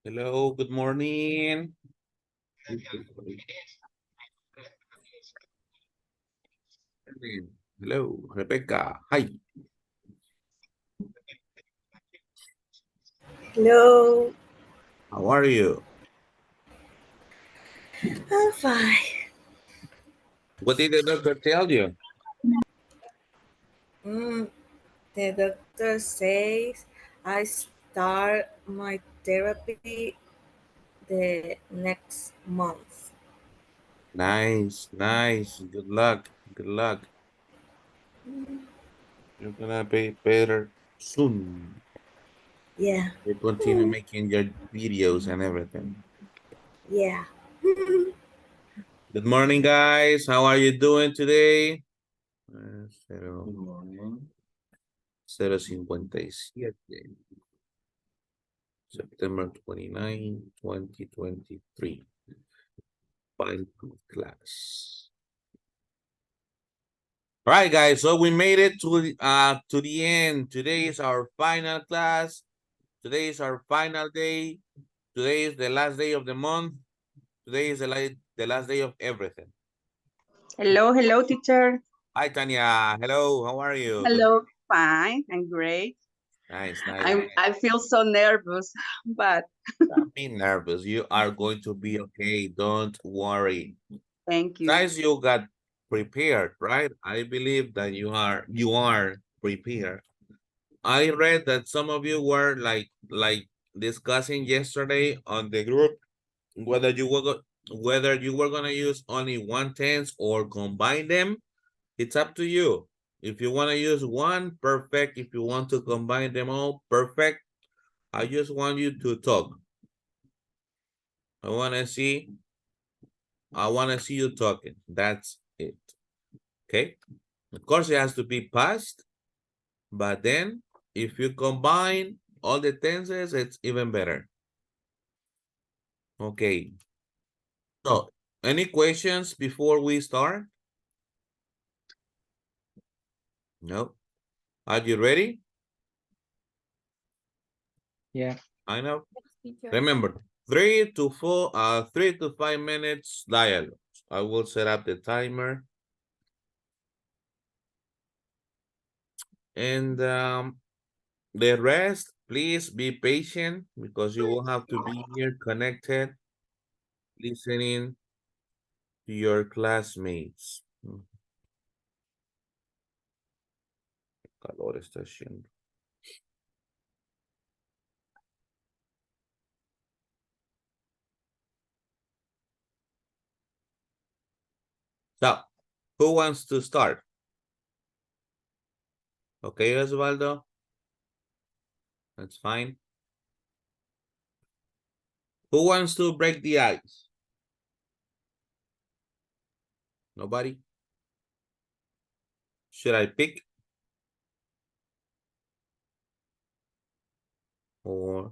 Hello, good morning. Hello, Rebecca. Hi. Hello, How are you? I'm fine. What did the doctor tell you? Mm, the doctor says I start my therapy the next month. Nice, nice. Good luck. Good luck. You're gonna be better soon. Yeah, You continue making your videos and everything. yeah. Good morning, guys. How are you doing today? Cero, 057, September 29, 2023. Final class. All right, guys. So we made it to the end. Today is our final class. Today is our final day. Today is the last day of the month. Today is the last day of everything. Hello, hello, teacher. Hi, Tanya. Hello. How are you? Good. Hello, fine and great. Nice, nice. I feel so nervous, but Don't be nervous. You are going to be okay. Don't worry. thank you. Guys, you got prepared, right? I believe that you are prepared. I read that some of you were like discussing yesterday on the group whether you were gonna use only one tense or combine them. It's up to you. If you want to use one, perfect. If you want to combine them all, perfect. I just want you to talk. I want to see. I want to see you talking. That's it. Okay. Of course, it has to be past, but then if you combine all the tenses, it's even better. Okay. So, any questions before we start? No. Are you ready? Yeah. I know. Remember, 3 to 5 minutes dialogue. I will set up the timer. And the rest, please be patient because you will have to be here connected, listening to your classmates. Calor está haciendo. So, who wants to start? Okay, Osvaldo. That's fine. Who wants to break the ice? Nobody? Should I pick? Or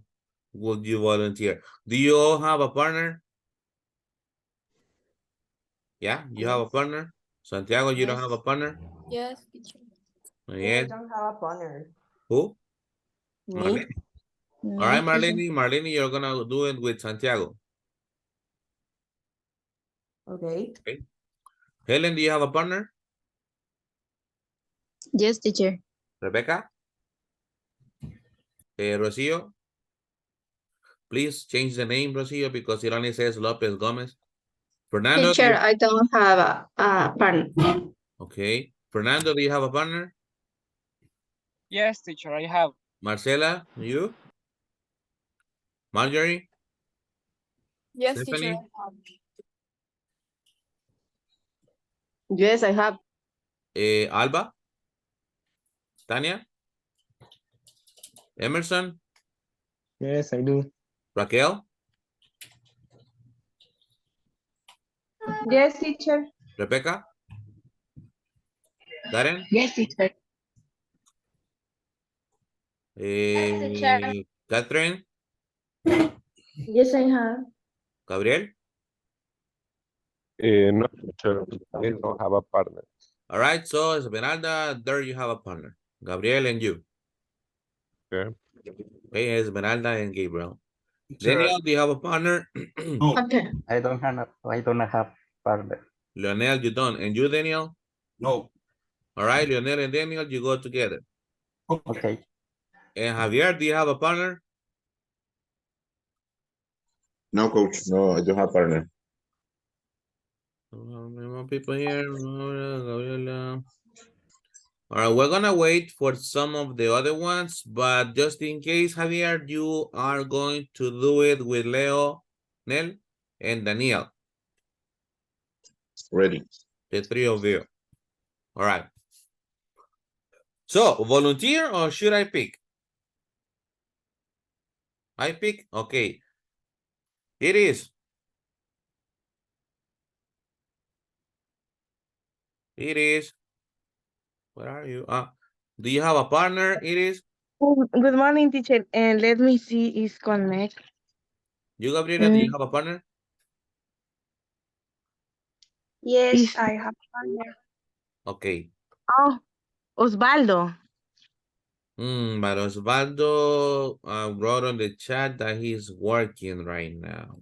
would you volunteer? Do you all have a partner? Yeah, you have a partner? Santiago, you don't have a partner? Yes, teacher. Yes. don't have a partner. Who? Me? Marlene. All right, Marlene. Marlene, you're gonna do it with Santiago. Okay. Okay. Helen, do you have a partner? Yes, teacher. Rebecca? Rocio? Please change the name, Rocio, because it only says Lopez Gomez. Fernando? Teacher, I don't have a partner. Okay. Fernando, do you have a partner? Yes, teacher, I have. Marcela, you? Marjorie? Yes, teacher. Stephanie? Yes, I have. Alba? Tania? Emerson? Yes, I do. Raquel? Yes, teacher. Rebecca? Karen? Yes, teacher. Catherine? Yes, I have. Gabriel? No, teacher, I don't have a partner. All right, so Esmeralda, there you have a partner. Gabriel and you. Okay. Okay, Esmeralda and Gabriel. Daniel, do you have a partner? Okay. I don't have partner. Leonel, you don't. And you, Daniel? No. All right, Leonel and Daniel, you go together. Okay. And Javier, do you have a partner? No, coach. No, I don't have partner. More people here. Gabriela. All right, we're gonna wait for some of the other ones, but just in case, Javier, you are going to do it with Leo, Nel, and Daniel. Ready. The three of you. All right. So, volunteer or should I pick? I pick? Okay. It is. It is. Where are you? Do you have a partner? It is. Good morning, teacher. And let me see is connect. You, Gabriela, do you have a partner? Yes, I have partner. Okay. Oh, Osvaldo. But Osvaldo wrote on the chat that he's working right now.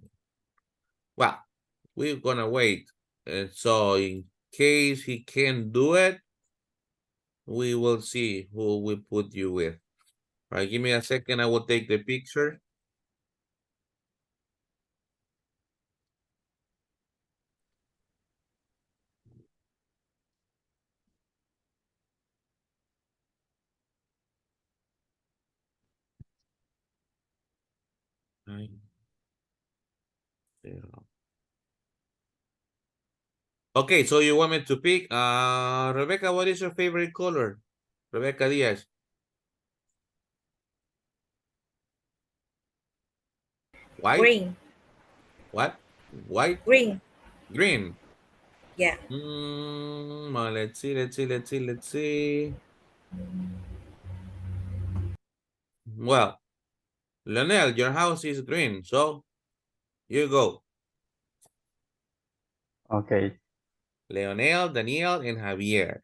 Well, we're gonna wait. So in case he can't do it, we will see who we put you with. All right, give me a second. I will take the picture. Nine, 0. Okay, so you want me to pick? Rebecca, what is your favorite color? Rebecca Diaz. White? Green. What? White? Green. Green. Yeah. Let's see. Well, Lionel, your house is green, so you go. Okay. Leonel, Daniel, and Javier.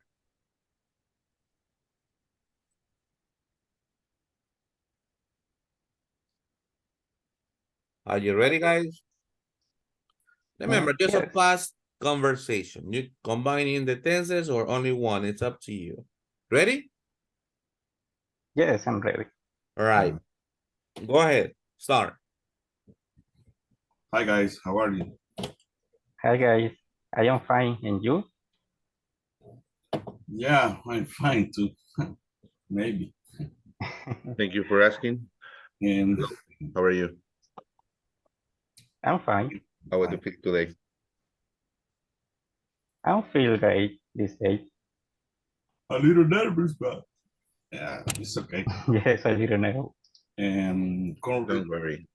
Are you ready, guys? Remember, just a Yes. fast conversation. You combining the tenses or only one, it's up to you. Ready? Yes, I'm ready. All right. Go ahead. Start. Hi guys, how are you? Hi guys. I am fine. And you? Yeah, I'm fine too. Maybe. Thank you for asking. And How are you? I'm fine. How was the pick today? I feel great this day. a little nervous, but yeah, it's okay. Yes, a little nervous. And Don't worry.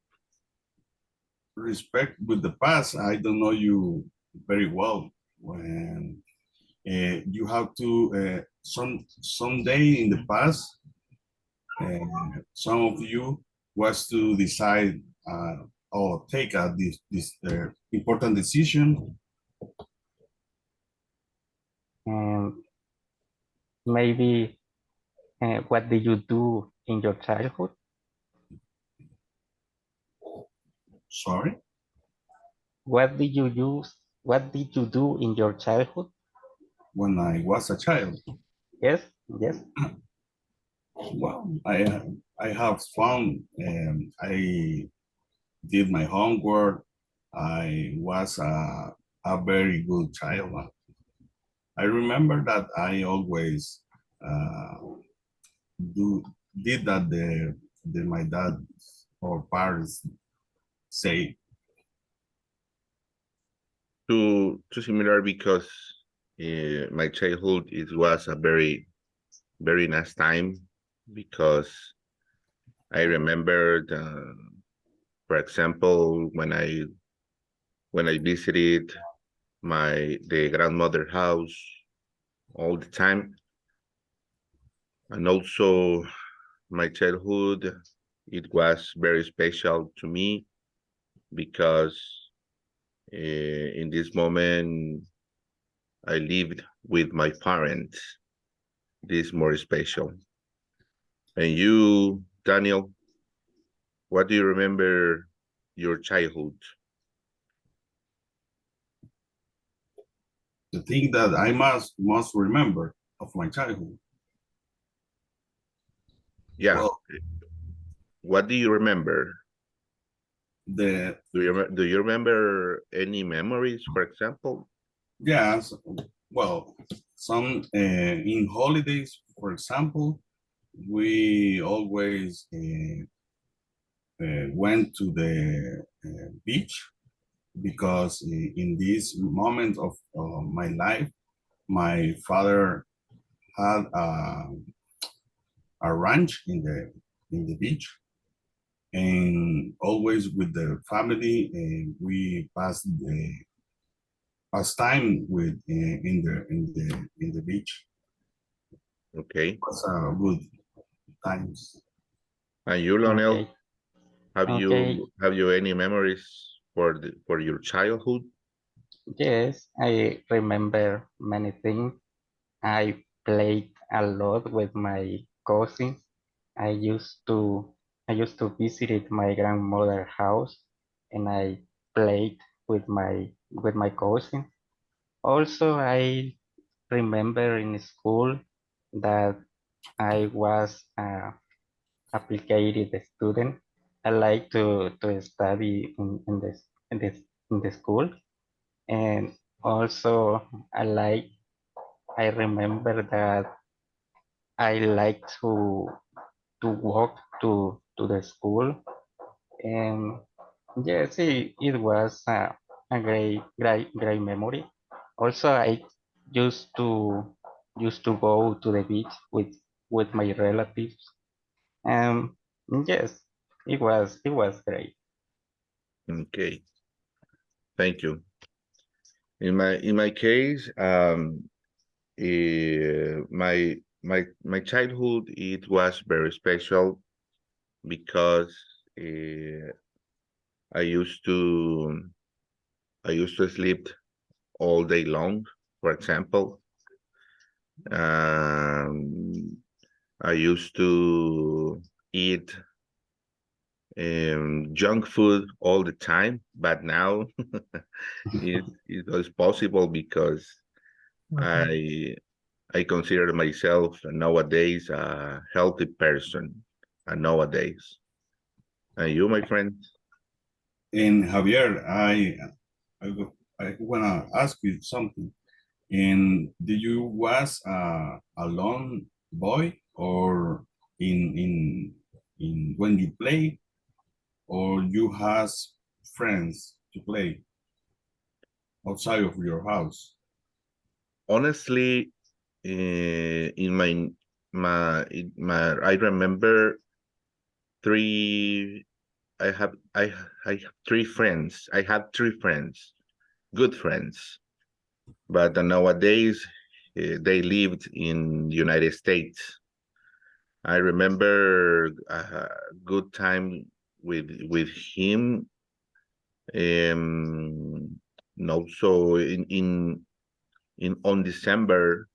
respect with the past, I don't know you very well. When you have to some day in the past, some of you was to decide or take this important decision. And maybe what did you do in your childhood? Sorry. What did you use? What did you do in your childhood? When I was a child. Yes, yes. Well, I have fun and I did my homework. I was a very good child. I remember that I always did that my dad or parents say. Too similar because my childhood was a very nice time because I remembered, for example, when I visited the grandmother house all the time, and also my childhood, it was very special to me because in this moment I lived with my parents. This is more special. And you, Daniel, what do you remember your childhood? The thing that I must remember of my childhood. Yeah. Well, what do you remember? the Do you remember any memories, for example? yes, well, some in holidays, for example, we always went to the beach because in this moment of my life, my father had a ranch in the beach, and always with the family, we pass time with in the beach. Okay. It was good times. And you, Lionel, Okay. have Okay. you any memories for your childhood? Yes, I remember many things. I played a lot with my cousins. I used to visit my grandmother's house and I played with my cousins. Also, I remember in school that I was a applied student. I like to study in this in the school, and also I remember that I like to walk to the school, and yes, it was a great memory. Also, I used to go to the beach with my relatives. Um, yes, it was great. Okay, thank you. In my case, my childhood, it was very special because I used to sleep all day long. For example, I used to eat junk food all the time, but now it is possible because I consider myself nowadays a healthy person. Nowadays, and you, my friend? And Javier, I wanna ask you something. And do you was a lone boy, or in when you play, or you has friends to play outside of your house? Honestly, in I remember three. I have three friends. I had three friends, good friends, but nowadays they lived in the United States. I remember a good time with him. No, so in on December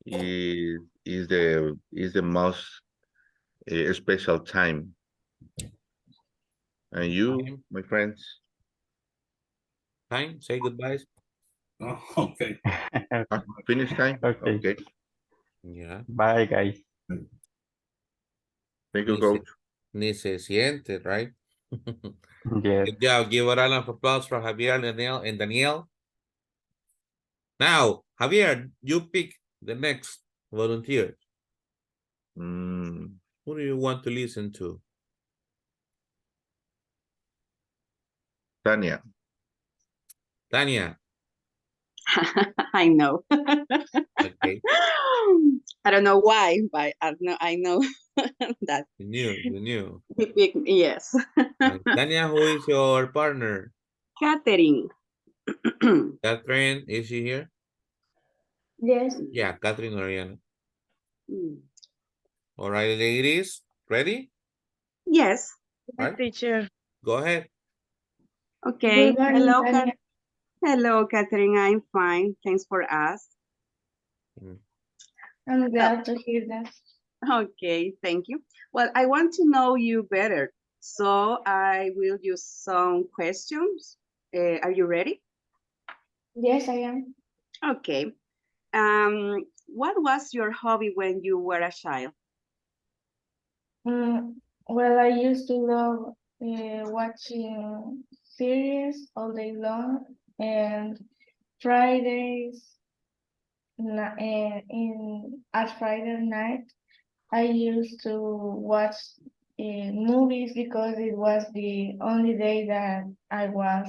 is the most special time. And you, Time, my friends? say goodbyes. Oh, okay. Finish time? Okay, Okay. Yeah. bye guys. Thank you, Ni se, coach. ni se siente, right? Yes. Good job. Give a round of applause for Javier, Daniel, and Danielle. Now, Javier, you pick the next volunteer. Mm, Who do you want to listen to? Tania. Tania. I know. Okay. I don't know why, but I know that. You knew. Yes. Tania, who is your partner? Catherine. Catherine, is she here? Yes. Yeah, Catherine Oriana. Mm. All right, ladies, ready? Yes. Right, Teacher. go ahead. Okay. Good morning, Hello, Tanya. Hello, Catherine. I'm fine. Thanks for asking. Mm. I'm glad to hear that. Okay, thank you. Well, I want to know you better. So I will use some questions. Are you ready? Yes, I am. Okay. What was your hobby when you were a child? Well, I used to love watching series all day long, and Fridays at Friday night I used to watch movies because it was the only day that I was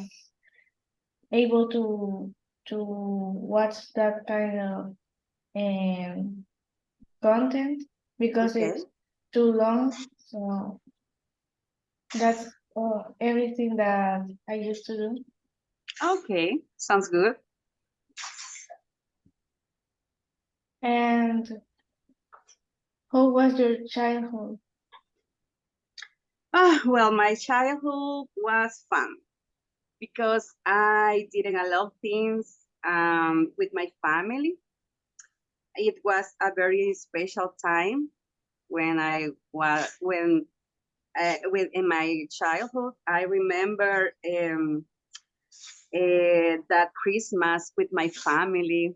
able to watch that kind of um, content because Okay. it's too long. So that's everything that I used to do. Okay, sounds good. And how was your childhood? Well, my childhood was fun because I did a lot of things with my family. It was a very special time when I was when in my childhood. I remember that Christmas with my family.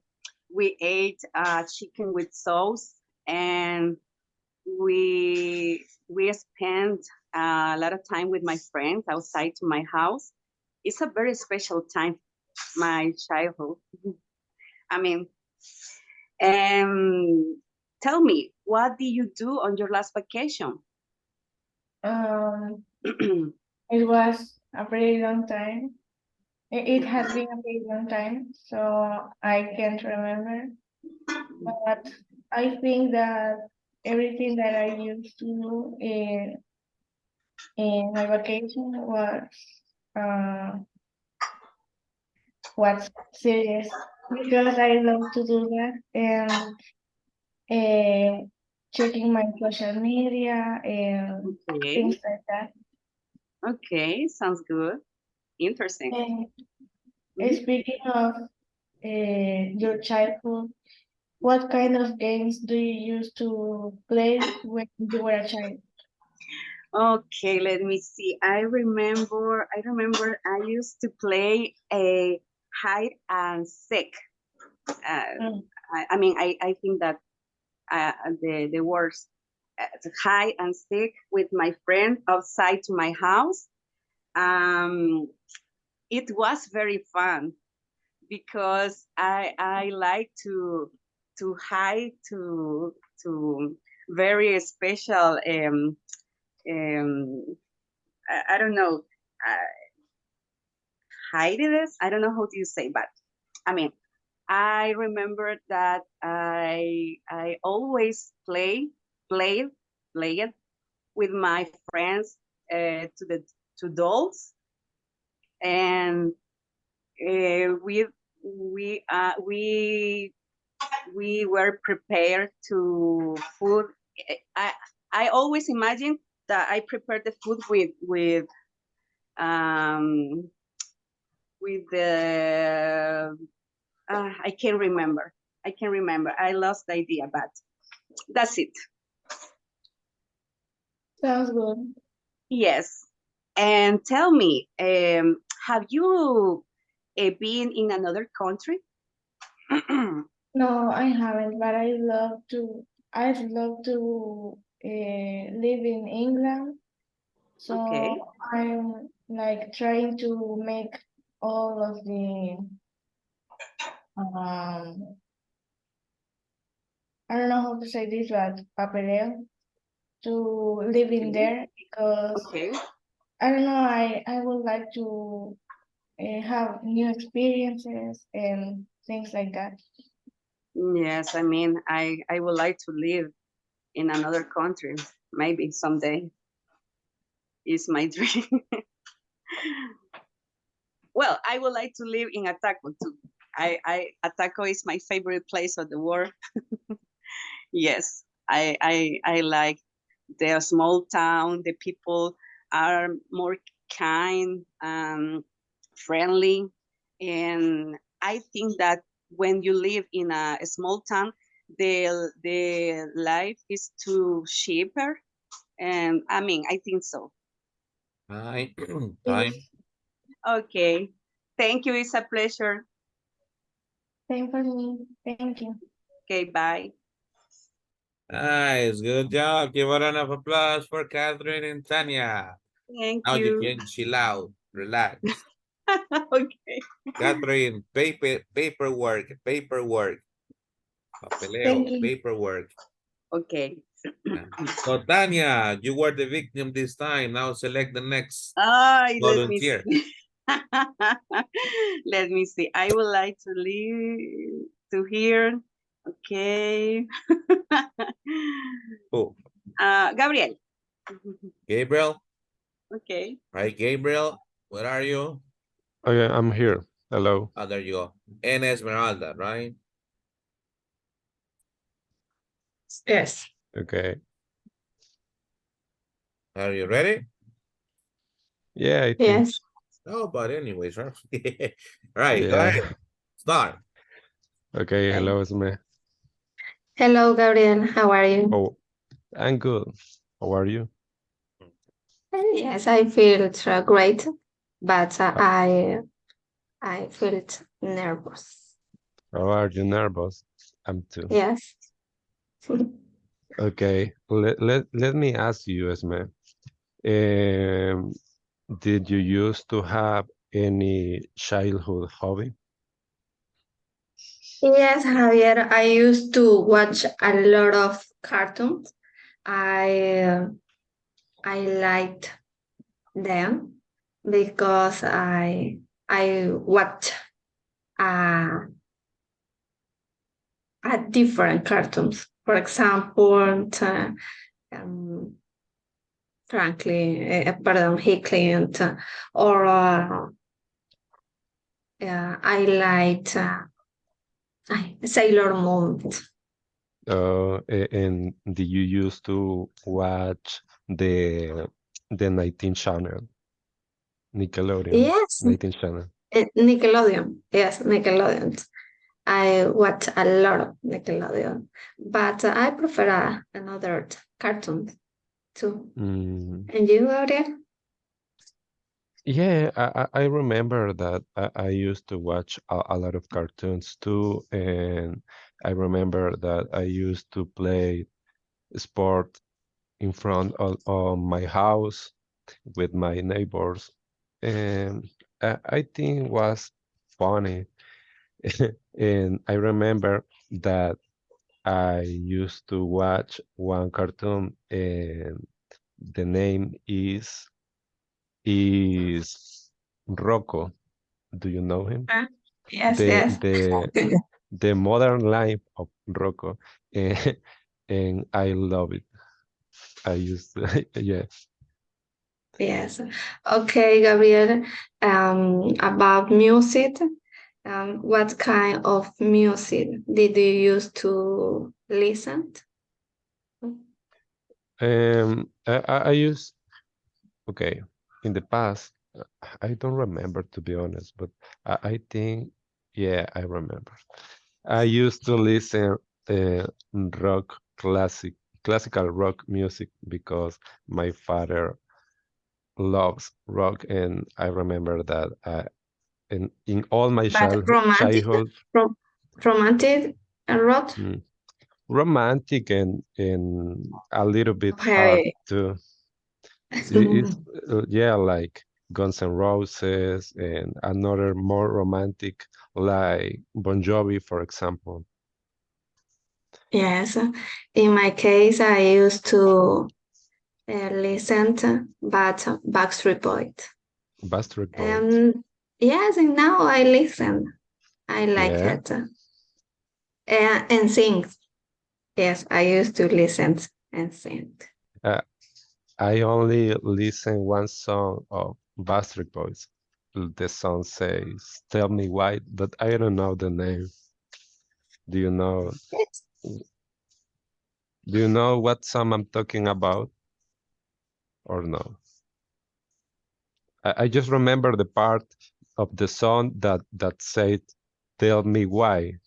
We ate chicken with sauce, and we spent a lot of time with my friends outside to my house. It's a very special time, my childhood. I mean, tell me, what did you do on your last vacation? Um, it was a very long time. It has been a very long time, so I can't remember. But I think that everything that I used to do in my vacation uh was serious because I love to do that and uh, checking my social media and Okay, things like that. okay, sounds good. Interesting. And Mhm. speaking of your childhood, what kind of games do you used to play when you were a child? Okay, let me see. I remember I used to play a hide and seek. Uh, Mm. I think that the words to hide and seek with my friend outside to my house. Um, it was very fun because I like to hide to very special um I don't know uh, hides. I don't know how do you say, but I mean I remember that I always play it with my friends to the to dolls, and we we uh, we we were prepared to food. I I always imagine that I prepared the food um with the I can't remember. I can remember. I lost the idea, but that's it. Sounds good. Yes. And tell me, have you been in another country? No, I haven't, but I'd love to live in England. So Okay. I'm like trying to make all of the I don't know how to say this, but papeleo to live in Okay. there because Okay. I don't know. I would like to have new experiences and things like that. Yes, I mean, I would like to live in another country, maybe someday. Is my dream. Well, I would like to live in Ataco too. Ataco is my favorite place of the world. Yes, I like the small town. The people are more kind, friendly, and I think that when you live in a small town, the life is too cheaper, and I mean I think so. Time. Time. Okay. Thank you. It's a pleasure. Same for me. Thank you. Okay, bye. Nice. Good job. Give a round of applause for Catherine and Tanya. Thank Now you you. can chill out. Relax. Okay. Catherine, paperwork. Thank Papeleo, you. paperwork. Okay. So Tanya, you were the victim this time. Now select the next Let me volunteer. see. Let me see. I would like to leave to hear. Okay. Oh, Gabriel. Gabriel. Okay. Right, Gabriel. Where are you? Oh yeah, I'm here. Hello. Oh, there you go. And Esmeralda, right? Yes. Okay. Are you ready? Yeah, I think. Yes. Oh, but anyways, right? Right, go Yeah. ahead. Start. Okay. Hello, Esme. Hello, Gabriel. How are you? Oh, I'm good. How are you? Yes, I feel great, but I feel nervous. How are you nervous? I'm too. Yes. Okay. Let me ask you, Esme. Did you used to have any childhood hobby? Yes, Javier, I used to watch a lot of cartoons. I liked them because I watch uh, different cartoons. For example, um, Hickland, or I liked Sailor Moon. And did you used to watch the 19 channel, Nickelodeon, Yes, 19 channel? Nickelodeon. Yes, Nickelodeon. I watch a lot of Nickelodeon, but I prefer another cartoon too. Mm. And you, Gabriel? Yeah, I remember that I used to watch a lot of cartoons too, and I remember that I used to play sport in front of my house with my neighbors, and I think it was funny. And I remember that I used to watch one cartoon, and the name is Rocco. Do you know him? Yes, The yes. the modern life of Rocco, and, and I love it. I used to, yeah. Yes. Okay, Gabriel. About music, what kind of music did you used to listen? I used, okay, in the past, I don't remember to be honest, but I think, yeah, I remember. I used to listen rock classical rock music because my father loves rock, and I remember that in all my But romantic, childhood, rom romantic rock? mm, romantic and a little bit hard Okay. too. It's yeah, like Guns N' Roses, and another more romantic like Bon Jovi, for example. Yes. In my case, I used to listen to but Backstreet Boys. Backstreet Boys. Yes, and now I listen. I like Yeah. it. And sing. Yes, I used to listen and sing. I only listen one song of Backstreet Boys. The song says "Tell Me Why," but I don't know the name. Do you know? Yes. Do you know what song I'm talking about, or no? I just remember the part of the song that said "Tell Me Why."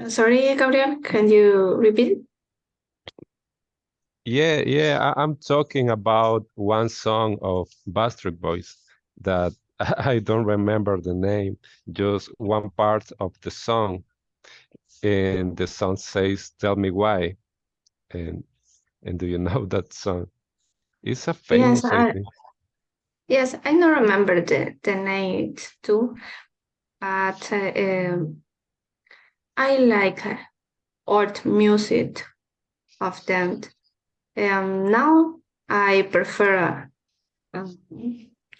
Sorry, Gabriel, can you repeat? Yeah, I'm talking about one song of Backstreet Boys that I don't remember the name, just one part of the song, and the song says "Tell Me Why," and do you know that song? It's a Yes, famous, I think. I don't remember the name too, but I like old music of them. Now I prefer um,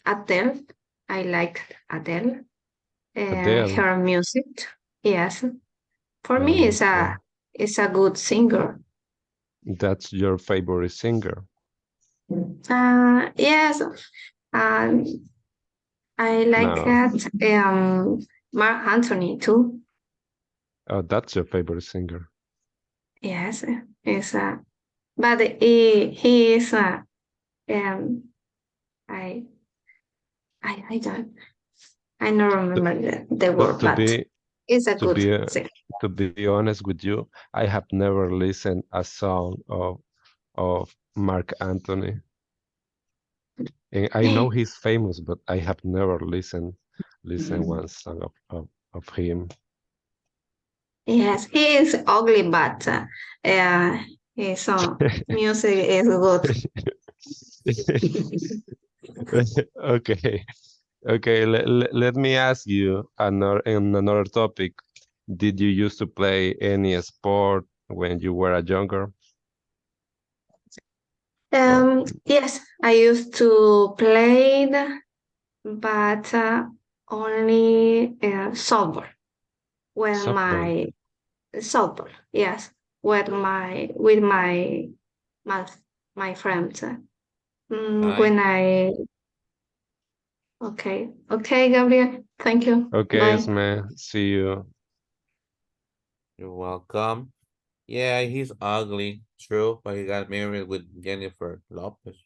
Adele. I like Adele. Adele. Her music, yes, for me Okay, is a good singer. that's your favorite singer. Yes, um, I like No, that. Mark Anthony too. oh, that's your favorite singer. Yes, is but he is um I I don't To, remember the to, word, to but be it's a to good be singer. to be honest with you, I have never listened a song of Mark Anthony. And I know he's famous, but I have never listened one song of him. Yes, he is ugly, but his music is good. Okay, okay. Let me ask you another topic. Did you used to play any sport when you were a younger? Or Yes, I used to play, but only softball when softball, my softball. Yes, with my my friends. Bye. When I okay, Gabriel. Thank you. okay, Bye. Esme. See you. You're welcome. Yeah, he's ugly. True, but he got married with Jennifer Lopez.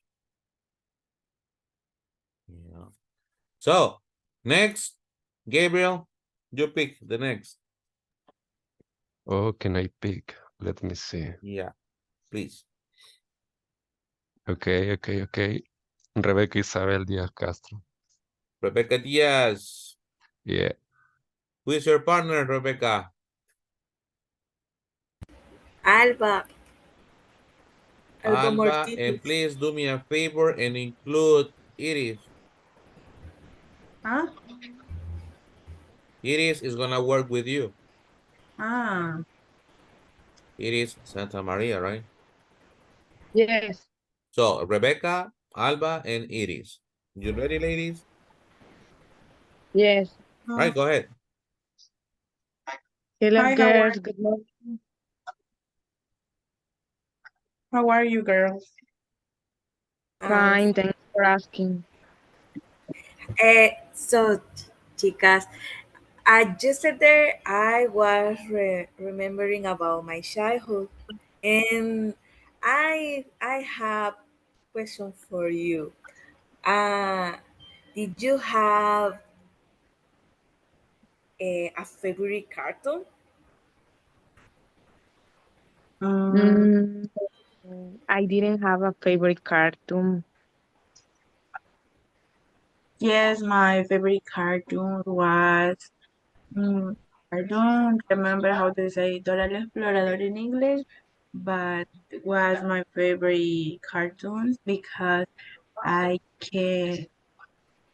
Yeah. So, next, Gabriel, you pick the next. Oh, can I pick? Let me see. Yeah, please. Okay. Rebeca Isabel Díaz Castro. Rebecca Diaz. Yeah. Who is your partner, Rebecca? Alba. Alba Alba, and Martinez. please do me a favor and include Iris. Huh? Iris is gonna work with you. Ah, Iris Santa Maria, right? yes, So, Rebecca, Alba, and Iris. You ready, ladies? yes. Right, go ahead. Hello, Hi, girls. Good morning. how are you girls? Um, Fine, thanks for asking. so, chicas, yesterday I was remembering about my childhood, and I have question for you. Uh, did you have a favorite cartoon? Um, Mm, I didn't have a favorite cartoon. yes, my favorite cartoon was, I don't remember how to say Dora la Explorador in English, but it was my favorite cartoons because I can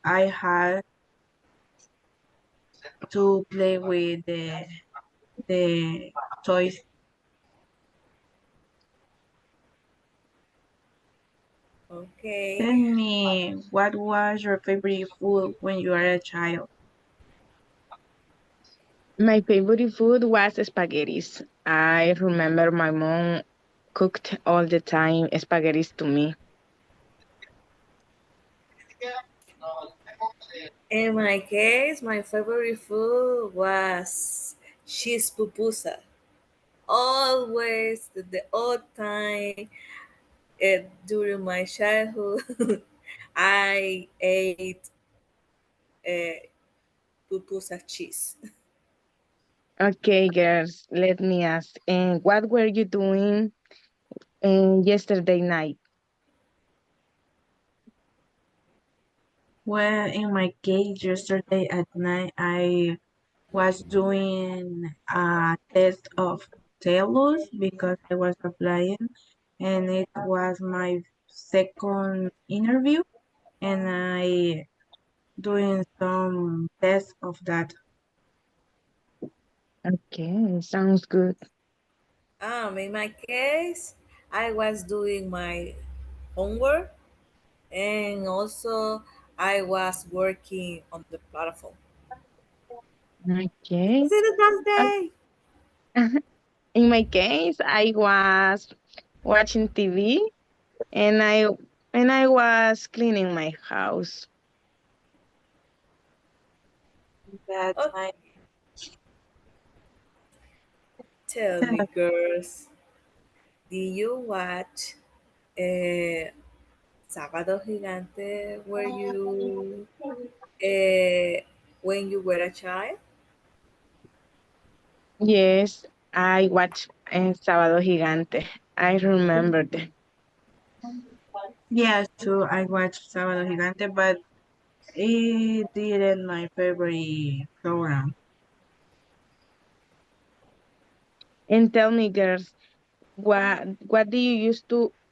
I had to play with the toys. Okay. Tell me, what was your favorite food when you were a child? My favorite food was spaghettis. I remember my mom cooked all the time spaghettis to me. In my case, my favorite food was cheese pupusa. Always, the old time, during my childhood, I ate pupusa cheese. Okay, girls, let me ask. And what were you doing yesterday night? Well, in my case, yesterday at night, I was doing a test of tailors because I was applying, and it was my second interview, and I doing some tests of that. Okay, sounds good. In my case, I was doing my homework and also I was working on the platform. Okay. Was it a dance Uh, day? In my case, I was watching TV and I was cleaning my house. That's Oh, my tell me, girls, did you watch Sábado Gigante uh, when you were a child? Yes, I watched Sábado Gigante. I remembered. yes too. I watched Sábado Gigante, but it didn't my favorite program. And tell me, girls, what do you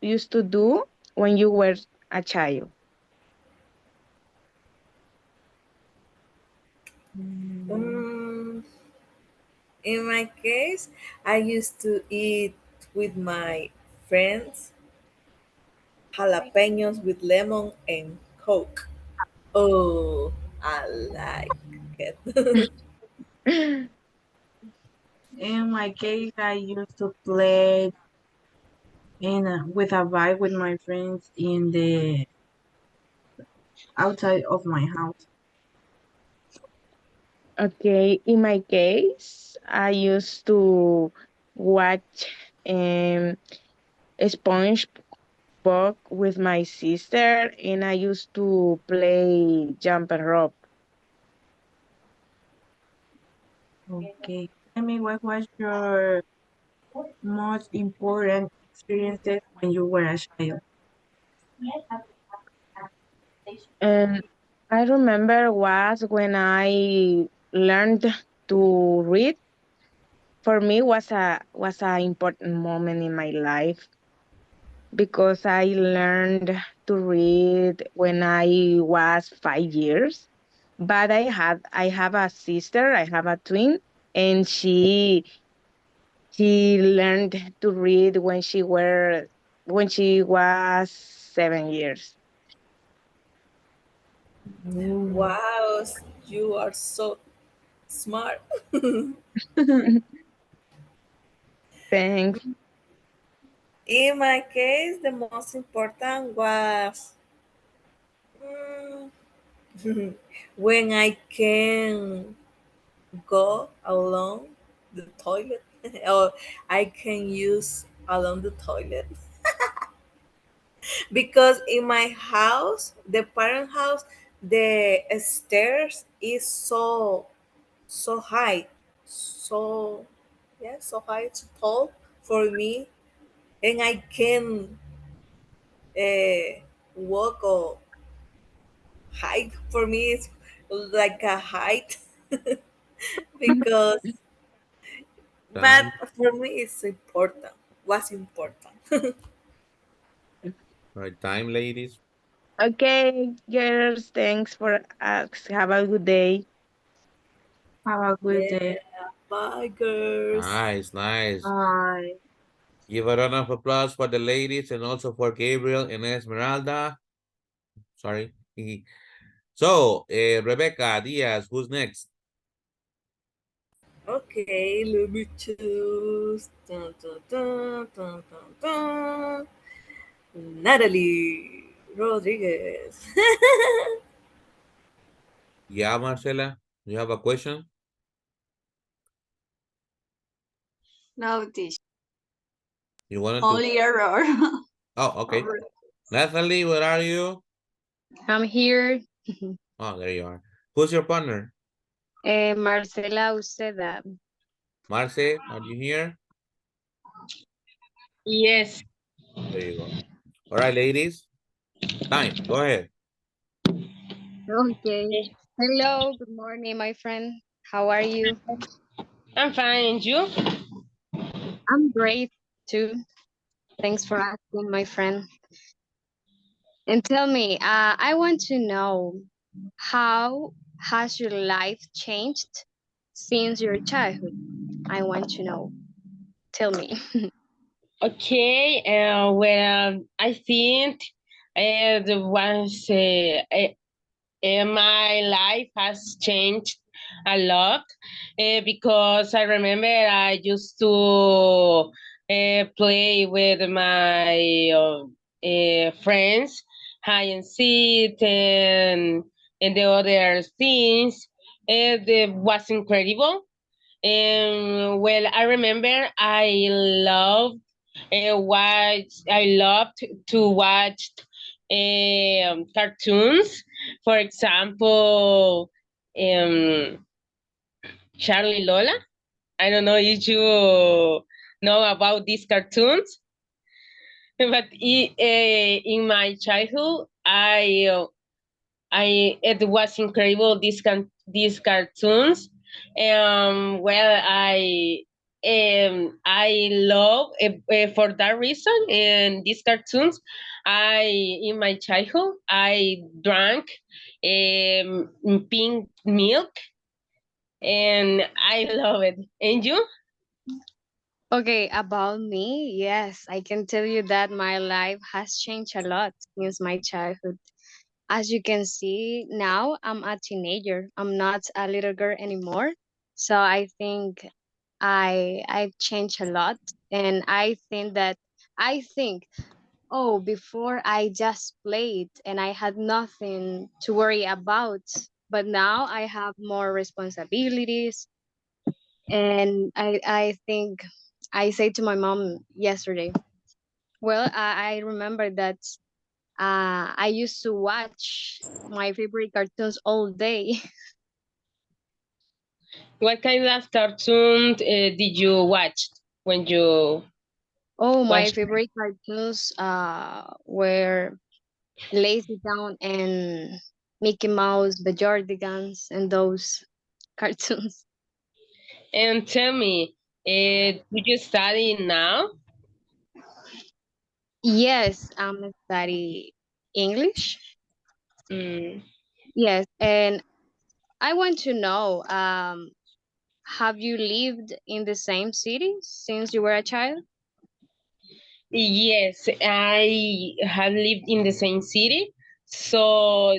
used to do when you were a child? Mm, Um, in my case, I used to eat with my friends jalapenos with lemon and Coke. Oh, I like it. In my case, I used to play in with a bike with my friends in the outside of my house. Okay, in my case, I used to watch um SpongeBob with my sister, and I used to play jump and rope. Okay. Tell me, what was your most important experiences when you were a child? And I remember was when I learned to read. For me, was a important moment in my life because I learned to read when I was 5 years. But I have a sister, I have a twin, and she learned to read when she was 7 years. Ooh. Wow, you are so smart. Thanks. In my case, the most important was when I can go along the toilet or I can use along the toilet because in my house, the parent house, the stairs is so high, so yeah, so high, so tall for me, and I can walk or height for me is like a height because but Time, for me it's important, was important. right? Time, ladies. Okay, girls, thanks for us. Have a good day. Have a good Yeah, day. bye girls. Nice, nice. Bye. Give a round of applause for the ladies and also for Gabriel and Esmeralda. Sorry. So, Rebecca Diaz, who's next? Okay, let me choose. Dun, dun, dun, dun, dun, dun. Natalie Rodriguez. Yeah, Marcela, you have a question? No, teacher. You wanted to? Only error. Oh, okay. Natalie, where are you? I'm here. Oh, there you are. Who's your partner? Marcela Uceda. Marce, are you here? Yes. There you go. All right, ladies. Time. Go ahead. Okay. Hello, good morning, my friend. How are you? I'm fine, and you? I'm great too. Thanks for asking, my friend. And tell me, I want to know, how has your life changed since your childhood? I want to know. Tell me. Okay, well, I think the once my life has changed a lot because I remember I used to play with my friends, hide and seek, and the other things. It was incredible. And well, I remember I loved to watch cartoons. For example, Charlie Lola. I don't know if you know about these cartoons, but in my childhood, it was incredible these cartoons. Well, I love for that reason and these cartoons. I in my childhood I drank pink milk and I love it. And you? Okay, about me, yes, I can tell you that my life has changed a lot since my childhood. As you can see, now I'm a teenager. I'm not a little girl anymore. So I think I've changed a lot, and I think, oh, before I just played and I had nothing to worry about, but now I have more responsibilities. And I think I said to my mom yesterday, well, I remember that I used to watch my favorite cartoons all day. What kind of cartoon did you watch when you Oh, my watched? favorite cartoons were Lazy Town and Mickey Mouse, the Jordigans, and those cartoons. And tell me, do you study now? Yes, I'm study English. Mm. Yes, and I want to know, have you lived in the same city since you were a child? Yes, I have lived in the same city. So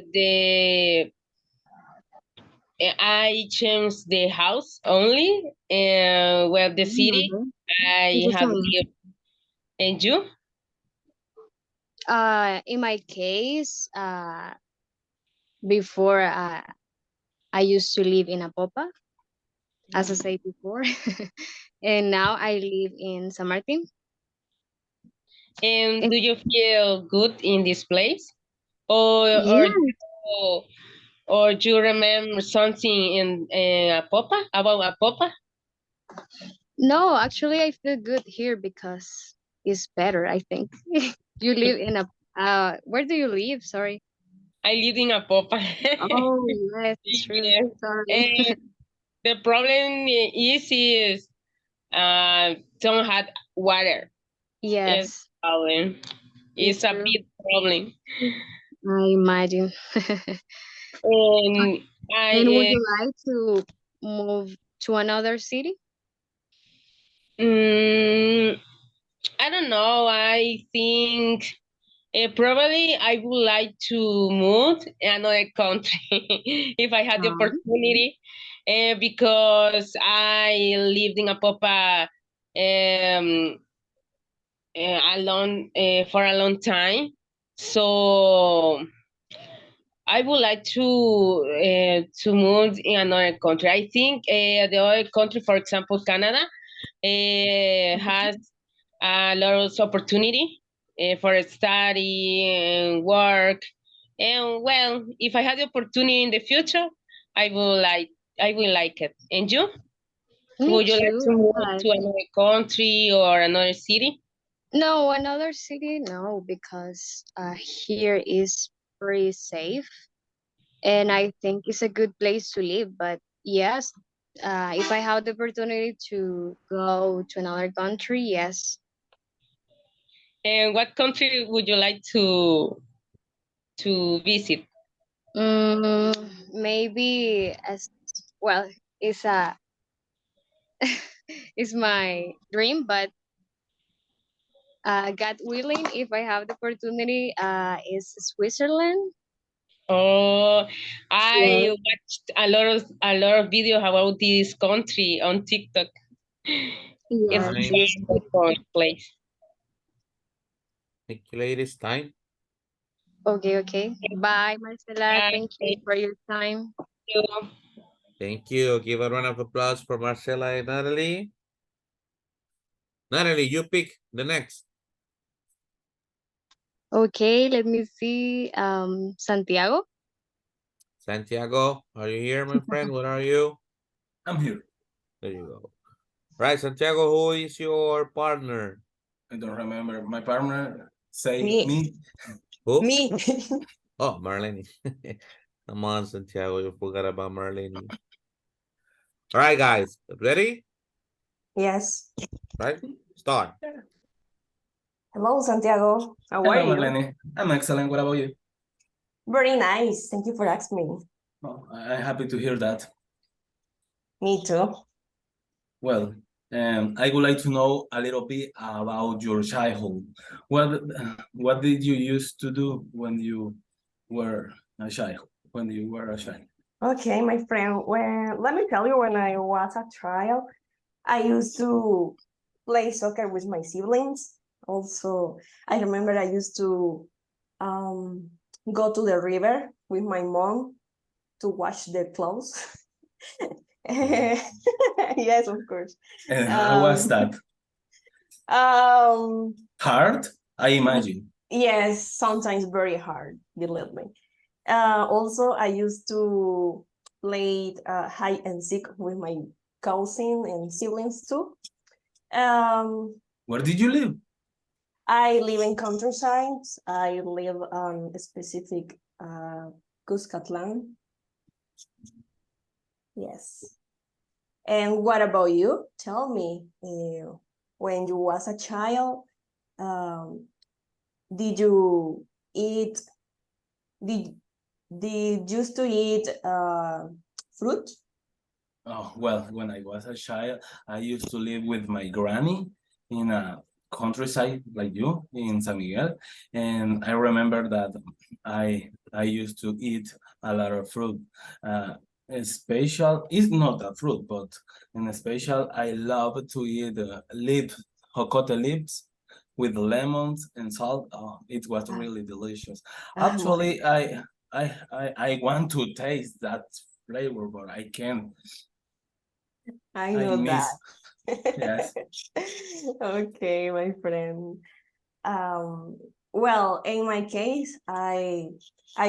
I changed the house only, and well, the city Mhm. It's I the have same. lived. And you? In my case, before I used to live in Apopa, as I said before, and now I live in San Martin. And And do you feel good in this place, or yeah, or do you remember something in Apopa about Apopa? no, actually, I feel good here because it's better, I think. You live in a, where do you live? Sorry. I live in Apopa. Oh, yes, it's true. Yes. Sorry. And the problem is don't have water. Is Yes, problem. it's It's a true. big problem. I imagine. And And would I you like to move to another city? mm, I don't know. I think probably I would like to move another country if I had the opportunity, because I lived in Apopa um, for a long time. So I would like to move in another country. I think the other country, for example, Canada, has a lot of opportunity for study and work. And well, if I had the opportunity in the future, I will like I will like it. And you? Me Would you like too. to move I like to it. another country or another city? No, another city, no, because here is pretty safe, and I think it's a good place to live. But yes, if I have the opportunity to go to another country, yes. And what country would you like to visit? Maybe as well. It's a it's my dream, but God willing, if I have the opportunity, is Switzerland. Oh, I Yes. watched a lot of videos about this country on TikTok. It's Yes, Time. a yes. very fun place. Thank you, ladies. Time. Okay, okay. Bye, Marcela. Bye. Thank you Thank for your time. you. Thank you. Give a round of applause for Marcela and Natalie. Natalie, you pick the next. Okay, let me see. Santiago. Santiago, are you here, my friend? What are you? I'm here. There you go. Right, Santiago, who is your partner? I don't remember. My partner say Me. me. Who? Me. Oh, Marlene. Come on, Santiago, you forgot about Marlene. All right, guys, ready? Yes. Right, start. Hello, Santiago. How are Hello, you? Marlene. I'm excellent. What about you? Very nice. Thank you for asking me. Oh, I'm happy to hear that. Me too. Well, I would like to know a little bit about your childhood. What did you used to do when you were a child? When you were a child? Okay, my friend. Let me tell you, when I was a child, I used to play soccer with my siblings. Also, I remember I used to go to the river with my mom to wash the clothes. Yes, of course. And how was that? Um, Hard? I imagine. yes, sometimes very hard, believe me. Also, I used to play hide and seek with my cousin and siblings too. Where did you live? I live in countryside. I live on a specific Cuscatlan. Yes. And what about you? Tell me, when you was a child, did you eat? Did you used to eat fruit? Oh, well, when I was a child, I used to live with my granny in a countryside like you in San Miguel. And I remember that I used to eat a lot of fruit. Special is not a fruit, but in a special, I love to eat jocote leaves with lemons and salt. Oh, it was really delicious. Well, Actually, I want to taste that flavor, but I can't. I I know that. miss, yes. Okay, my friend. Well, in my case, I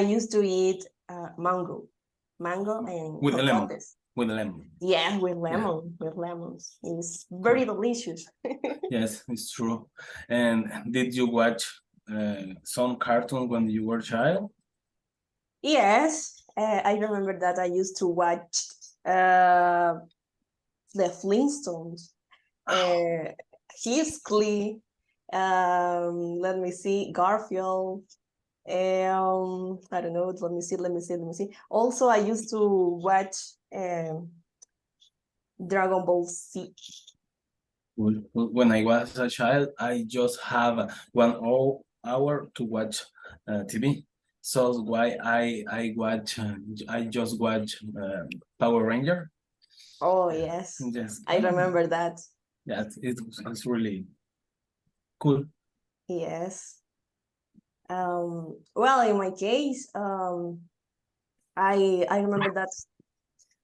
used to eat mango and With the lemon, jocotes. with the lemon. Yeah, with Yeah. lemons. It's very delicious. Yes, it's true. And did you watch some cartoon when you were a child? Yes, I remember that I used to watch uh, the Flintstones, History, let me see, Garfield, I don't know, let me see. Also, I used to watch Dragon Ball Z. When I was a child, I just have 1 hour to watch TV. So why I just watch Power Ranger. Oh, yes, Yes, I remember that. yeah, it's really cool. Yes. Well, in my case, I remember that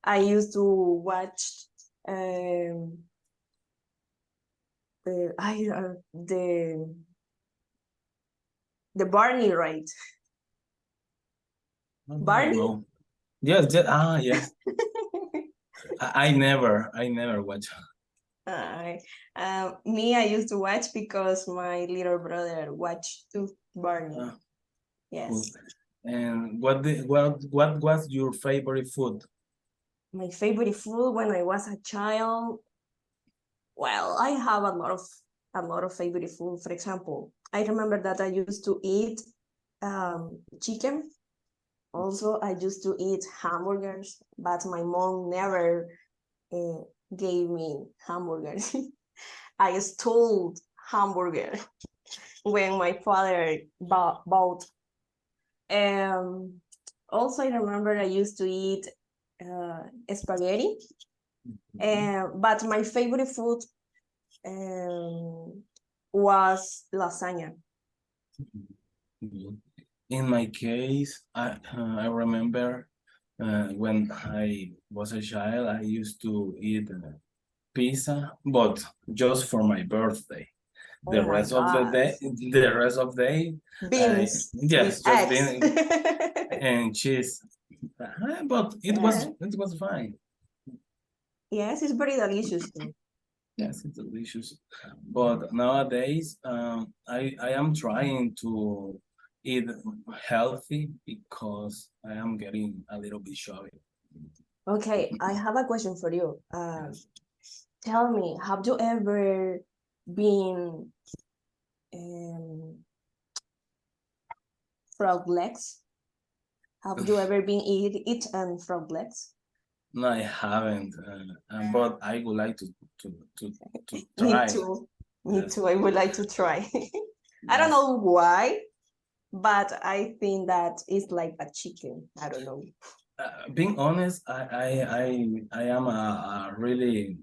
I used to watch the Barney, right? Barney? No. Yes, yes, yes. I never watch. Me, I used to watch because my little brother watched too, Barney. Yes. And what was your favorite food? My favorite food when I was a child. Well, I have a lot of favorite food. For example, I remember that I used to eat chicken. Also, I used to eat hamburgers, but my mom never gave me hamburgers. I stole hamburger when my father bought. Also, I remember I used to eat spaghetti. But my favorite food was lasagna. In my case, I remember when I was a child, I used to eat pizza, but just for my birthday. The Oh my rest of the day, beans yes, with just eggs. beans and cheese. But it was fine. Yes, it's very delicious too. Yes, it's delicious. But nowadays, I am trying to eat healthy because I am getting a little bit shy. Okay, I have a question for you. Tell me, have you ever been frog legs? Have you ever been eaten frog legs? No, I haven't, but I would like to Me try. too. Me Yes. too. I would like to try. I don't know why, but I think that it's like a chicken. I don't know. Being honest, I am a really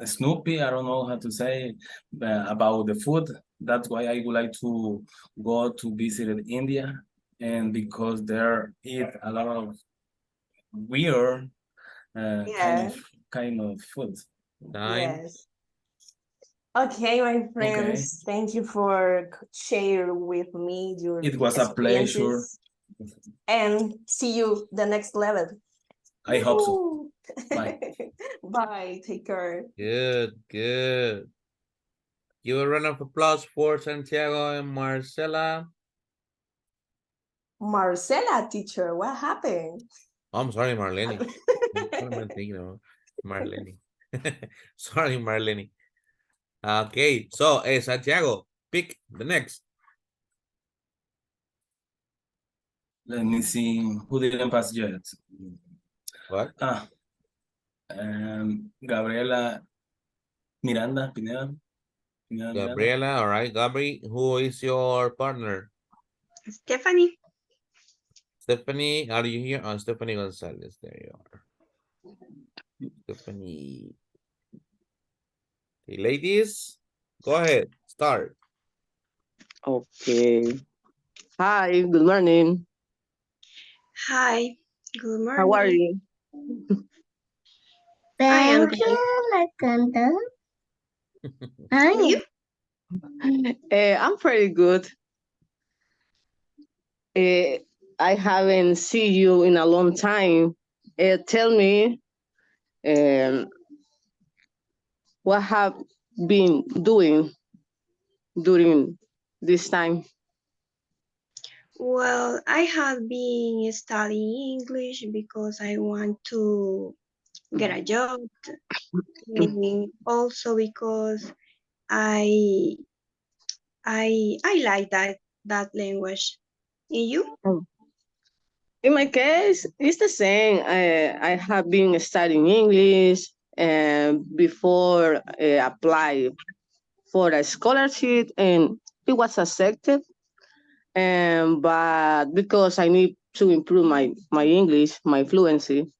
Snoopy. I don't know how to say about the food. That's why I would like to go to visit India, and because there eat a lot of weird Yeah. kind of food. Yes. Okay, my friends, thank you for sharing with me your It was a pleasure. experiences. And see you the next level. I hope so. Bye. Bye. Take care. Good, good. Give a round of applause for Santiago and Marcela. Marcela, teacher, what happened? Oh, I'm sorry, Marlene. What am I thinking of? Marlene. Sorry, Marlene. Okay, so Santiago, pick the next. Let me see who didn't pass yet. What? Gabriela Miranda Pineda. Gabriela, all right. Gabri, who is your partner? Stephanie. Stephanie, are you here? Oh, Stephanie Gonzalez, there you are. Stephanie. Okay, ladies, go ahead, start. Okay. Hi, good morning. Hi, good morning. How are you? I am good. And you? I'm pretty good. I haven't seen you in a long time. Tell me, what have been doing during this time? Well, I have been studying English because I want to get a job, and also because I I like that language. And you? In my case, it's the same. I have been studying English before apply for a scholarship, and it was accepted. But because I need to improve my English, my fluency,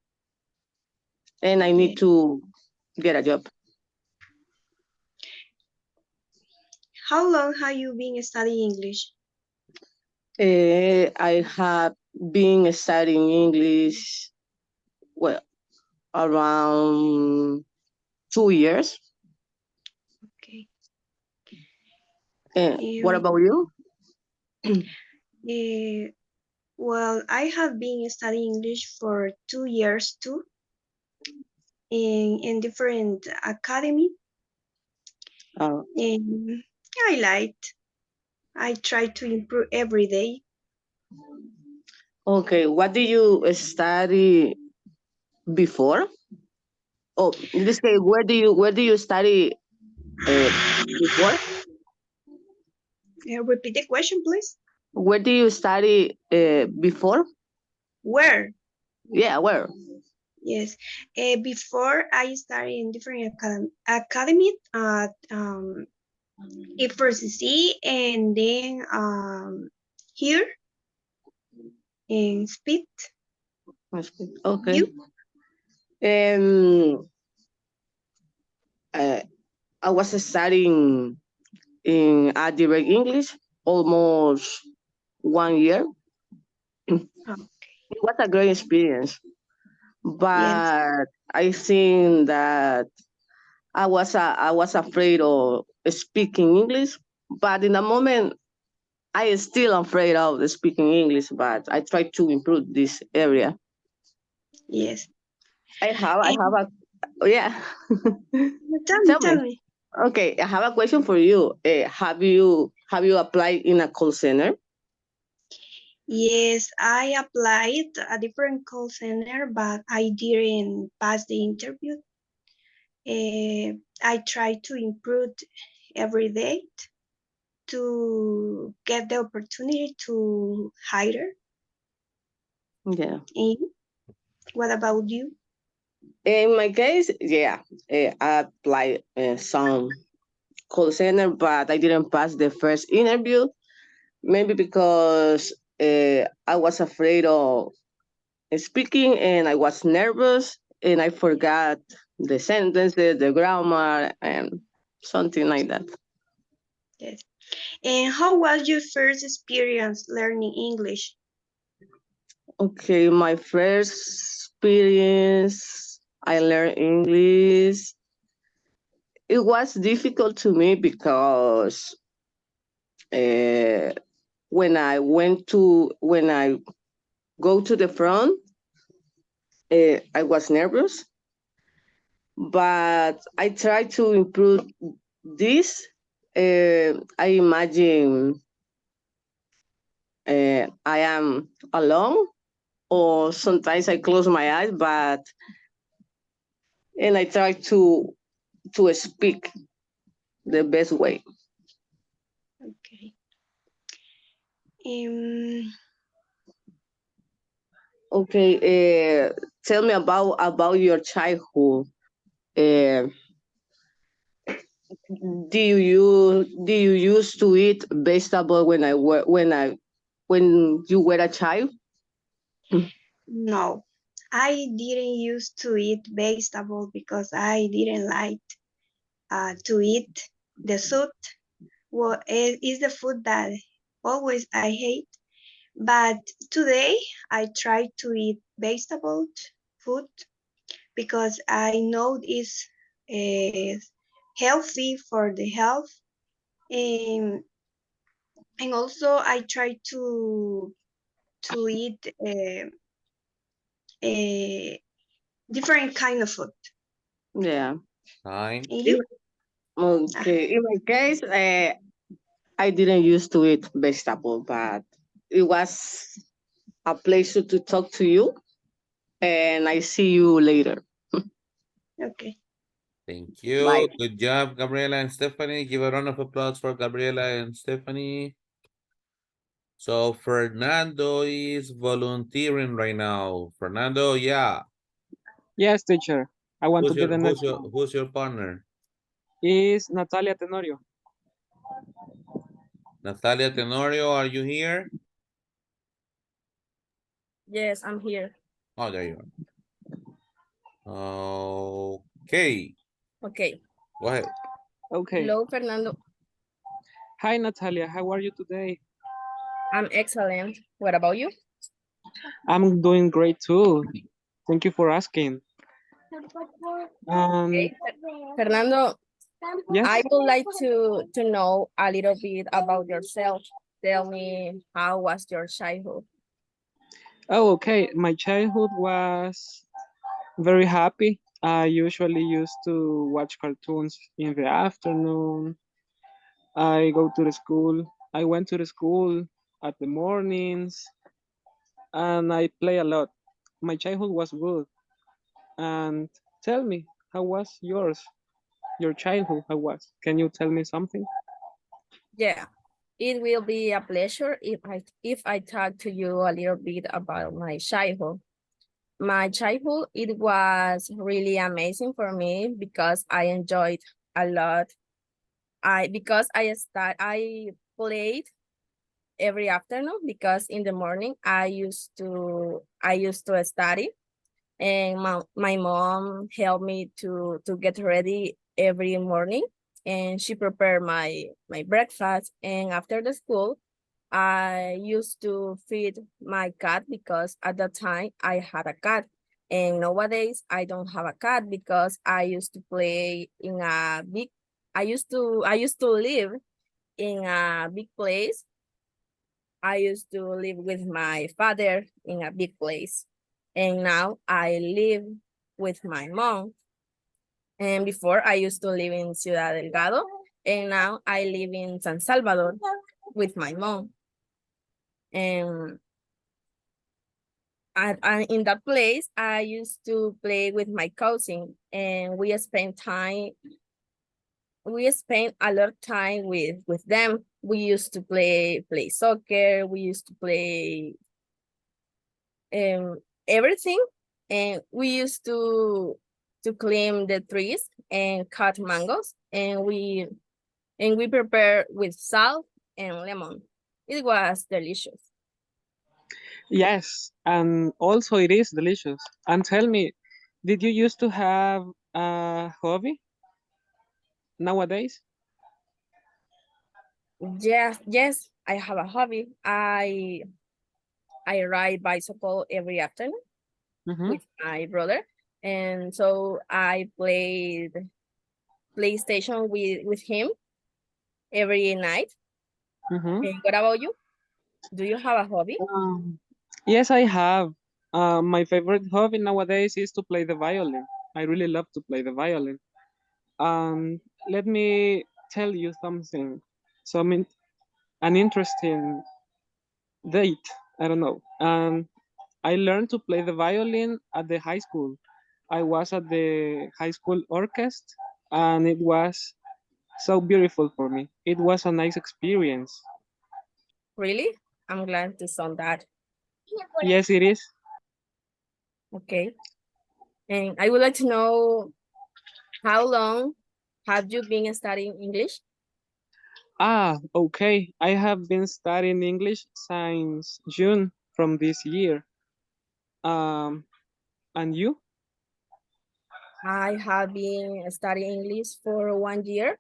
and I need to get a job. How long have you been studying English? I have been studying English, well, around 2 years. Okay. What about you? Well, I have been studying English for 2 years too. in different academy. Oh, And I liked. I try to improve every day. okay. What did you study before? Oh, in this case, where do you study before? Repeat the question, please. Where do you study before? Where? Yeah, where? Yes. Before I started in different academy at FI-SPEN and then here in Speed. Okay. You? Um, I was studying in a direct English almost 1 year. It was a great experience, Yes. but I think that I was afraid of speaking English. But in the moment, I am still afraid of speaking English. But I try to improve this area. Yes. I have a yeah. Tell Tell me. me. Okay, I have a question for you. Have you applied in a call center? Yes, I applied a different call center, but I didn't pass the interview. I try to improve every day to get the opportunity to hire. Yeah. And what about you? In my case, yeah, I applied some call center, but I didn't pass the first interview. Maybe because I was afraid of speaking and I was nervous and I forgot the sentences, the grammar, and something like that. Yes. And how was your first experience learning English? Okay, my first experience, I learned English. It was difficult to me because uh, when I go to the front, I was nervous, but I try to improve this. I imagine I am alone, or sometimes I close my eyes, and I try to speak the best way. Okay. Um, Okay, tell me about your childhood. Uh, do you used to eat vegetable when you were a child? no, I didn't used to eat vegetable because I didn't like to eat the soup. Well, it is the food that always I hate. But today I try to eat vegetable food because I know it's uh, healthy for the health. And, and also I try to eat different kind of food. Yeah. Time. And you? Okay. In my case, I didn't used to eat vegetable, but it was a pleasure to talk to you, and I see you later. Okay. Thank Bye. you. Good job, Gabriela and Stephanie. Give a round of applause for Gabriela and Stephanie. So Fernando is volunteering right now. Fernando, yeah. Yes, teacher. I want to Who's be your the who's next your one. who's your partner? Is Natalia Tenorio. Natalia Tenorio, are you here? Yes, I'm here. Oh, there you are. Okay. Okay. Go ahead. Okay. Hello, Fernando. Hi, Natalia. How are you today? I'm excellent. What about you? I'm doing great too. Thank you for asking. Um, Okay. Fernando, yes. I would like to know a little bit about yourself. Tell me, how was your childhood? Oh, okay. My childhood was very happy. I usually used to watch cartoons in the afternoon. I go to the school. I went to the school at the mornings and I play a lot. My childhood was good. And tell me, how was yours? Your childhood, how was? Can you tell me something? Yeah, it will be a pleasure if I talk to you a little bit about my childhood. My childhood, it was really amazing for me because I enjoyed a lot. I played every afternoon because in the morning I used to study, and my mom helped me to get ready every morning, and she prepared my breakfast. And after the school, I used to feed my cat because at that time I had a cat. And nowadays I don't have a cat because I used to play in a big I used to live in a big place. I used to live with my father in a big place. And now I live with my mom. And before I used to live in Ciudad Delgado, and now I live in San Salvador with my mom. And in that place, I used to play with my cousin, and we spent a lot of time with them. We used to play soccer. We used to play um everything, and we used to climb the trees and cut mangoes, and we prepare with salt and lemon. It was delicious. Yes, and also it is delicious. And tell me, did you used to have a hobby nowadays? Yes, I have a hobby. I ride bicycle every afternoon Mm-hmm. with my brother, and so I played PlayStation with him every night. Mm-hmm. And what about you? Do you have a hobby? Yes, I have. My favorite hobby nowadays is to play the violin. I really love to play the violin. Um, Let me tell you something. An interesting date. I don't know. I learned to play the violin at the high school. I was at the high school orchestra, and it was so beautiful for me. It was a nice experience. Really? I'm glad to sound that. Yes, it is. Okay. And I would like to know, how long have you been studying English? Okay. I have been studying English since June from this year. Um, and you? I have been studying English for 1 year,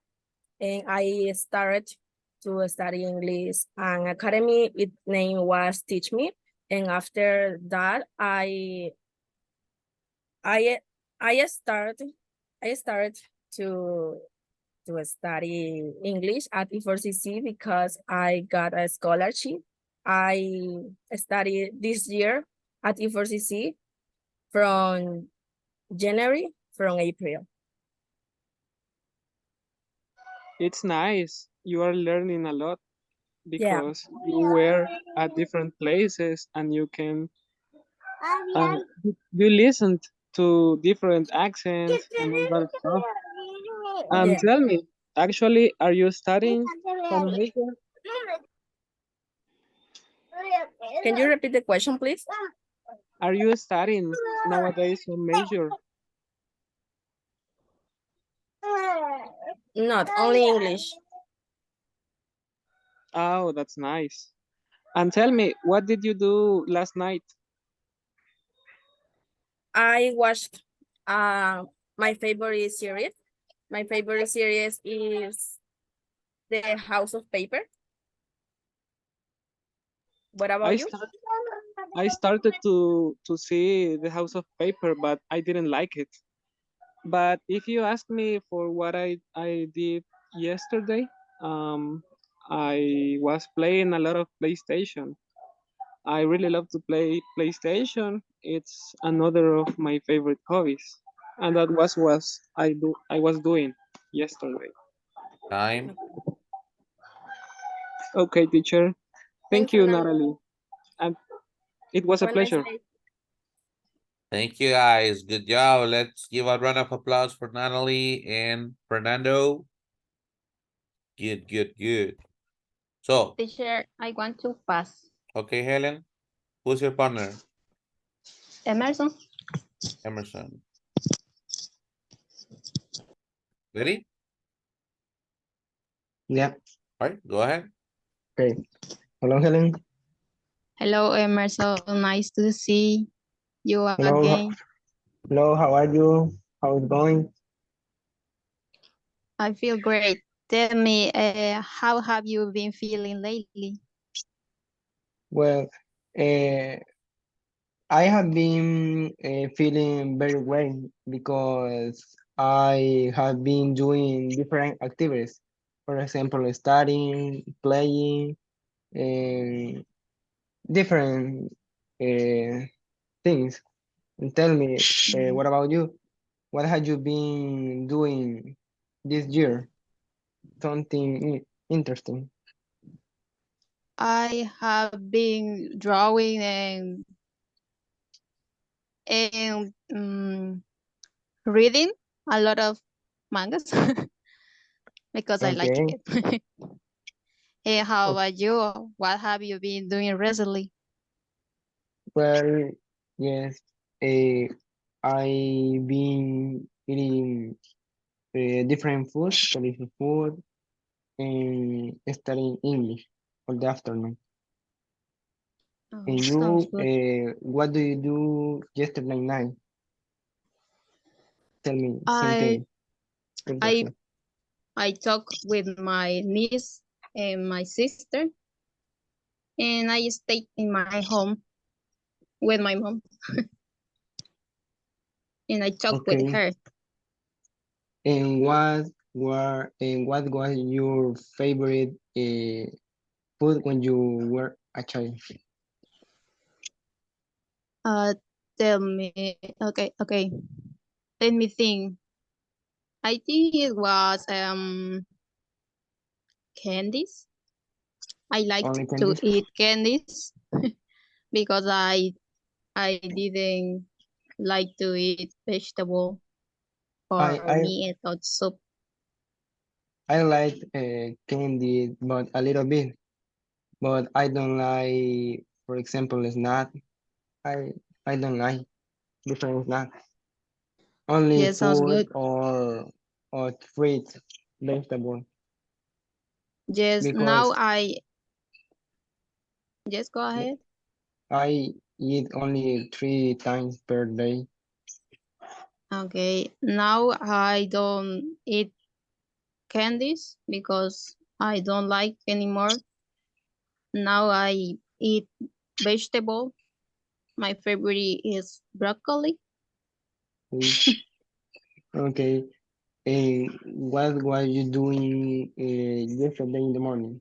and I started to study English an academy. Its name was Teach Me, and after that, I I started I started to to study English at E4CC because I got a scholarship. I studied this year at E4CC from January, from April. It's nice. You are learning a lot Yeah. because you were at different places and you listened to different accents and all that stuff. And Yeah. tell me, actually, are you studying some major? Can you repeat the question, please? Are you studying nowadays some major? Not only English. Oh, that's nice. And tell me, what did you do last night? I watched uh my favorite series. My favorite series is The House of Paper. What I about you? start, I started to see The House of Paper, but I didn't like it. But if you ask me for what I did yesterday, I was playing a lot of PlayStation. I really love to play PlayStation. It's another of my favorite hobbies. And that was I was doing yesterday. Time. Okay, teacher. Thank Thank you, you, Natalie. Natalie. And it was a Have a nice pleasure. day. Thank you guys. Good job. Let's give a round of applause for Natalie and Fernando. Good, good, good. So, Teacher, I want to pass. okay, Helen, who's your partner? Emerson? Emerson. Ready? Yeah. All right, go ahead. Okay. Hello, Helen. Hello, Emerson. Nice to see you Hello. again. Hello. How are you? How is going? I feel great. Tell me, how have you been feeling lately? Well, uh, I have been feeling very well because I have been doing different activities. For example, studying, playing, and different uh, things. And tell me, what about you? What have you been doing this year? Something interesting. I have been drawing and reading a lot of mangas because I like Okay. it. And how Oh, about you? What have you been doing recently? well, yes. Uh, I been eating different food, delicious food, and studying English for the afternoon. Oh, And sounds you, good. what do you do yesterday night? Tell me I something I interesting. I talk with my niece and my sister, and I stayed in my home with my mom, and I talk with Okay. her. And what was your favorite food when you were a child? Uh, Tell me, okay. Let me think. I think it was candies. I liked Only to candies? eat candies because I didn't like to eat vegetable I or I meat or soup. I like candy, but a little bit. But I don't like, for example, snack. I I don't like different snack. Only Yeah, sounds food good. or fruit, vegetable. Yes, now Because I just go ahead. I eat only 3 times per day. Okay, now I don't eat candies because I don't like anymore. Now I eat vegetable. My favorite is broccoli. Mm, okay. And what were you doing yesterday in the morning?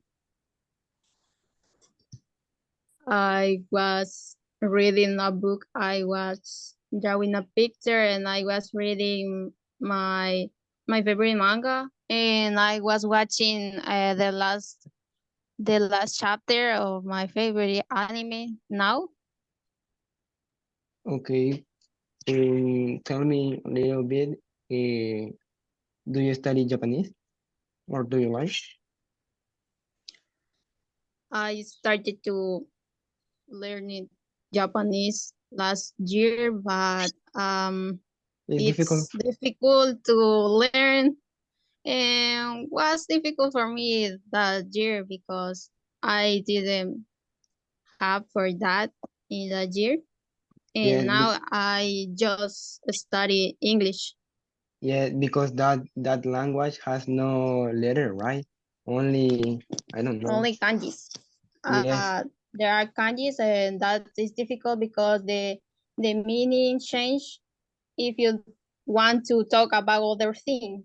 I was reading a book. I was drawing a picture, and I was reading my favorite manga, and I was watching the last chapter of my favorite anime now. Okay. Tell me a little bit. Do you study Japanese or do you like? I started to learn Japanese last year, but It's difficult. it's difficult to learn and was difficult for me that year because I didn't have for that in that year. And Yes, now I just study English. yeah, because that language has no letter, right? Only I don't know. Only kanjis. Yes, There are kanjis, and that is difficult because the meaning change if you want to talk about other things.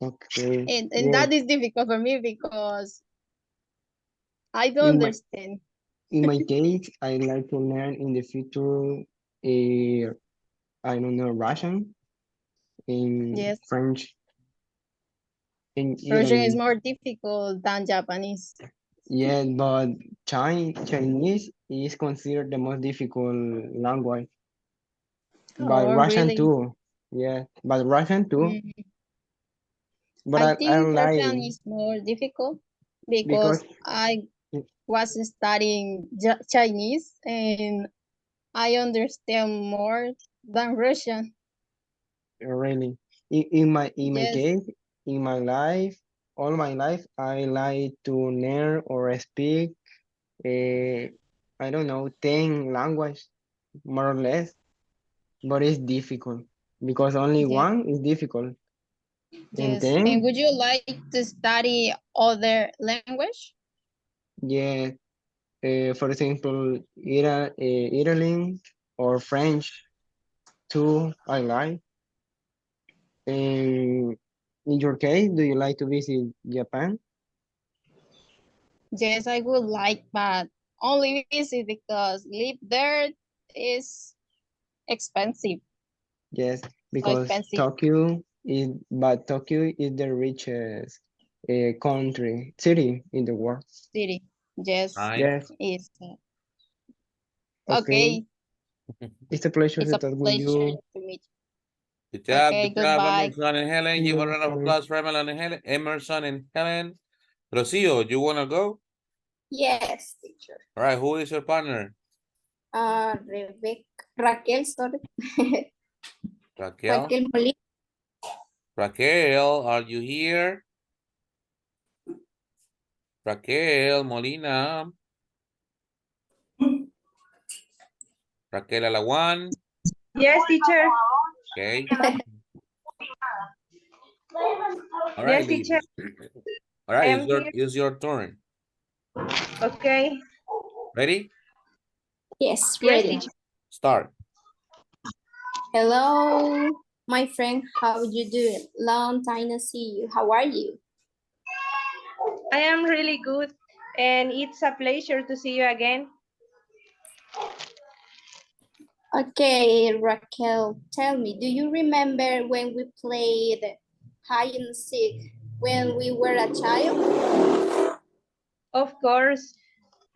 okay. And Yes, that is difficult for me because I don't in my understand. in my case, I like to learn in the future. I don't know, Russian, in Yes, French, in Russian is Italy. more difficult than Japanese. Yeah, but Chinese is considered the most difficult language. But Oh, Russian really? too. Yeah, but Russian too. Mm. But I I think Russian like is more difficult because because I was studying Chinese and I understand more than Russian. really in my Yes, case, in my life, all my life, I like to learn or speak I don't know, 10 language, more or less, but it's difficult because only yes, one is difficult. And yes. And 10, would you like to study other language? yeah, for example, Italian or French too, I like. And in your case, do you like to visit Japan? Yes, I would like, but only visit because live there is expensive. Yes, So because expensive Tokyo is the richest city in the world. city. Yes, Hi. Yes, is okay. okay. It's a pleasure It's to a talk with pleasure you. to meet Good you. job. Okay, Good job, goodbye. Emerson and Helen. Give a round of applause for Emerson and Helen. Rocio, you want to go? Yes, teacher. All right. Who is your partner? Raquel, sorry. Raquel. Raquel Molina. Raquel, are you here? Raquel Molina. Raquel Alawan. Yes, teacher. Okay. All right, Yes, teacher. ladies. All right, I am here. it's your turn. Okay. Ready? Yes, Yes, ready. teacher. Start. Hello, my friend. How you doing? Long time no see you. How are you? I am really good, and it's a pleasure to see you again. Okay, Raquel, tell me, do you remember when we played hide and seek when we were a child? Of course,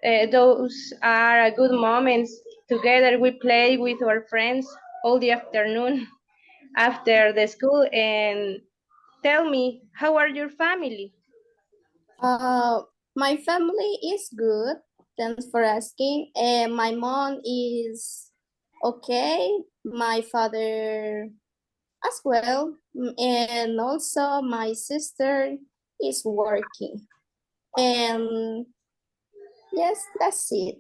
those are good moments. Together we play with our friends all the afternoon after the school. And tell me, how are your family? Uh, my family is good. Thanks for asking. And my mom is okay. My father as well. And also my sister is working. And yes, that's it.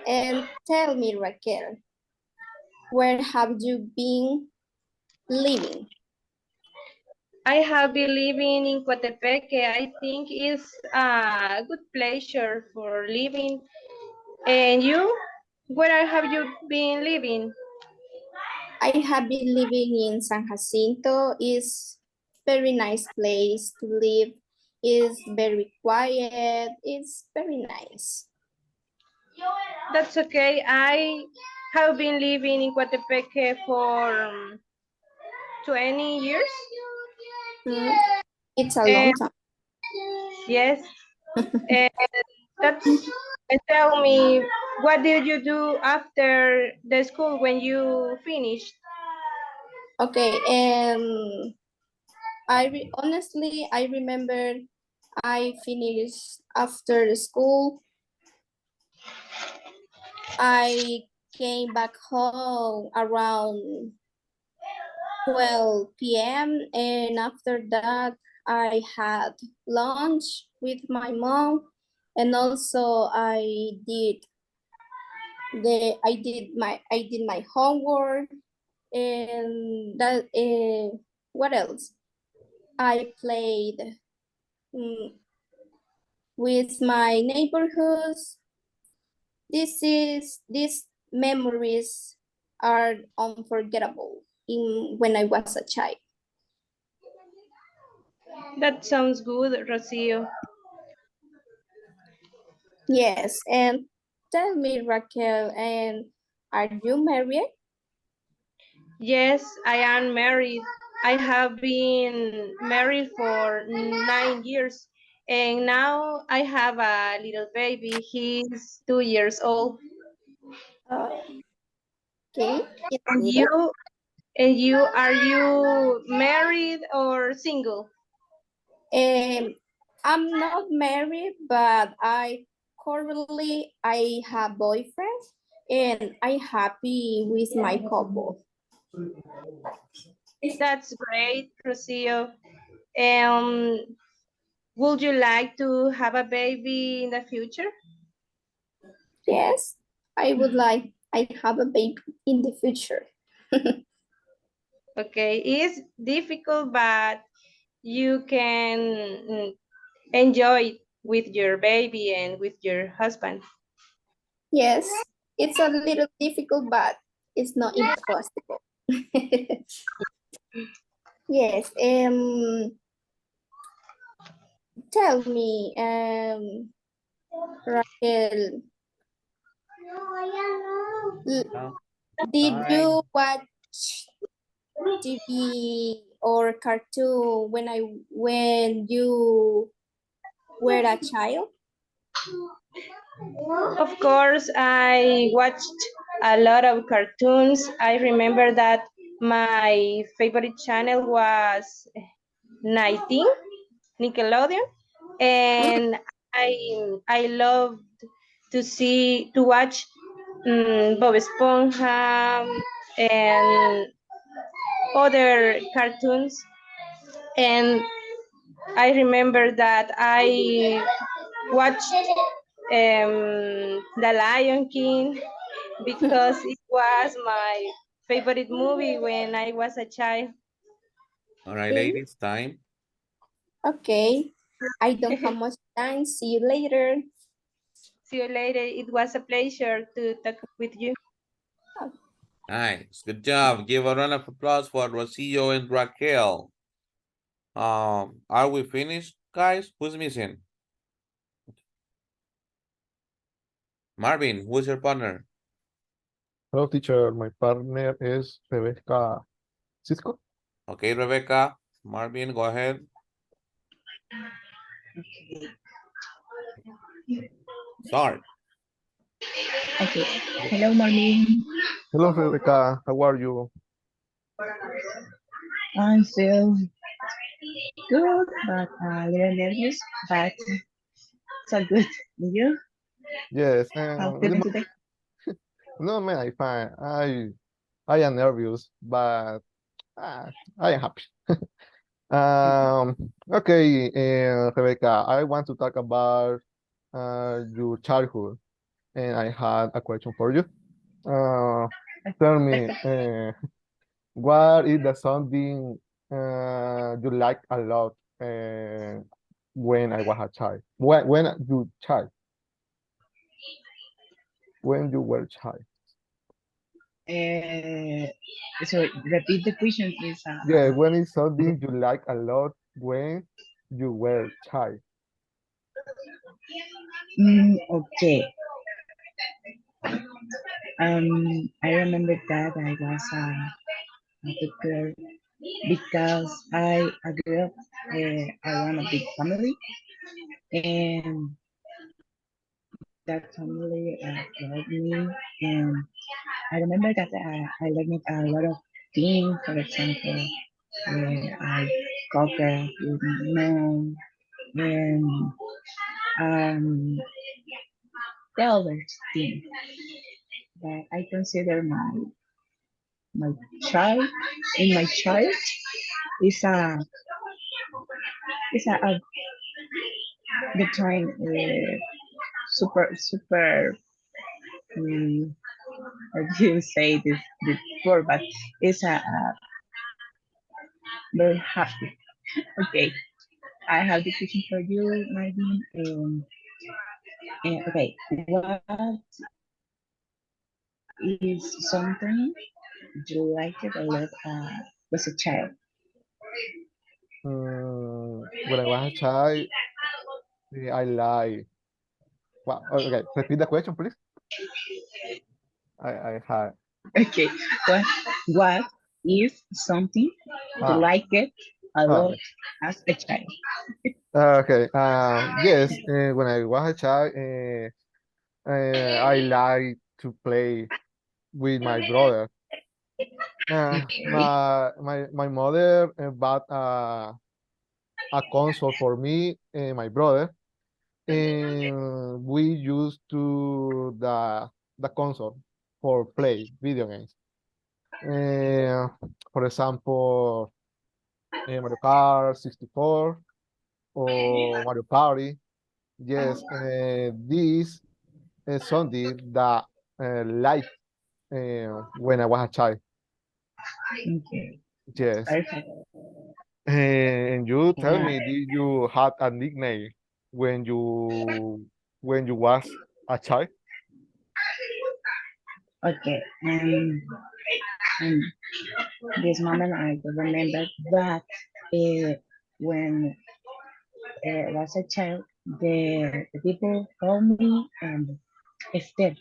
And tell me, Raquel, where have you been living? I have been living in Coatepeque. I think it's a good pleasure for living. And you? Where have you been living? I have been living in San Jacinto. It's very nice place to live. It's very quiet. It's very nice. That's okay. I have been living in Coatepeque for 20 years. Mm, it's a And long time. yes, and that's and tell me, what did you do after the school when you finished? Okay, honestly, I remember I finished after the school. I came back home around 12 p.m. and after that I had lunch with my mom and also I did my homework and that what else? I played mm, with my neighborhoods. These memories are unforgettable in when I was a child. That sounds good, Rocio. Yes, and tell me, Raquel, and are you married? Yes, I am married. I have been married for 9 years, and now I have a little baby. He's 2 years old. Okay, it's And good. you, are you married or single? Um, I'm not married, but I currently I have boyfriend and I happy with my couple. That's great, Rocio. Um, would you like to have a baby in the future? Yes, I would like I have a baby in the future. Okay, it's difficult, but you can enjoy with your baby and with your husband. Yes, it's a little difficult, but it's not impossible. Yes. Tell me, Raquel, did Time. you watch TV or cartoon when you were a child? Of course, I watched a lot of cartoons. I remember that my favorite channel was 19, Nickelodeon, and I loved to watch Bob Esponja and other cartoons. And I remember that I watched The Lion King because it was my favorite movie when I was a child. All right, Okay. ladies, time. Okay. I don't have much time. See you later. See you later. It was a pleasure to talk with you. Nice. Good job. Give a round of applause for Rocio and Raquel. Are we finished, guys? Who's missing? Marvin, who's your partner? Hello, teacher. My partner is Rebecca Cisco. Okay, Rebecca. Marvin, go ahead. Start. Okay. Hello, morning. Hello, Rebecca. How are you? I'm still good, but a little nervous, but so good. And you? Yes, How feeling today? no, man, I fine. I am nervous, but I am happy. Okay, Rebecca, I want to talk about your childhood, and I had a question for you. Uh, Tell me, what is the something you like a lot when I was a child? When you were a child? Uh, so repeat the question, please. Yeah, when is something you like a lot when you were a child? Okay. I remember that I was a good girl because I grew up around a big family, and that family loved me. And I remember that I learned a lot of things. For example, I cooked with my mom, and um, the other thing that I consider my child in my child is a the time super how do you say this word, but it's a very happy. Okay, I have the question for you, Marvin. Okay, what is something you liked a lot as a child? When I was a child, I like. Well, okay, repeat the question, please. I had. Okay, what what is something you Ah, like it a lot okay. as a child. Okay. Yes. When I was a child, I like to play with my brother. Okay. My mother bought a console for me and my brother, and we used to the console for play video games. Uh, for example, Mario Kart 64 or Mario Party. Yes, this is something that like when I was a child. Okay. Yes. Perfect. And you tell Yeah. me, did you had a nickname when you was a child? Okay. And this moment I don't remember, but when I was a child, the people called me Esther,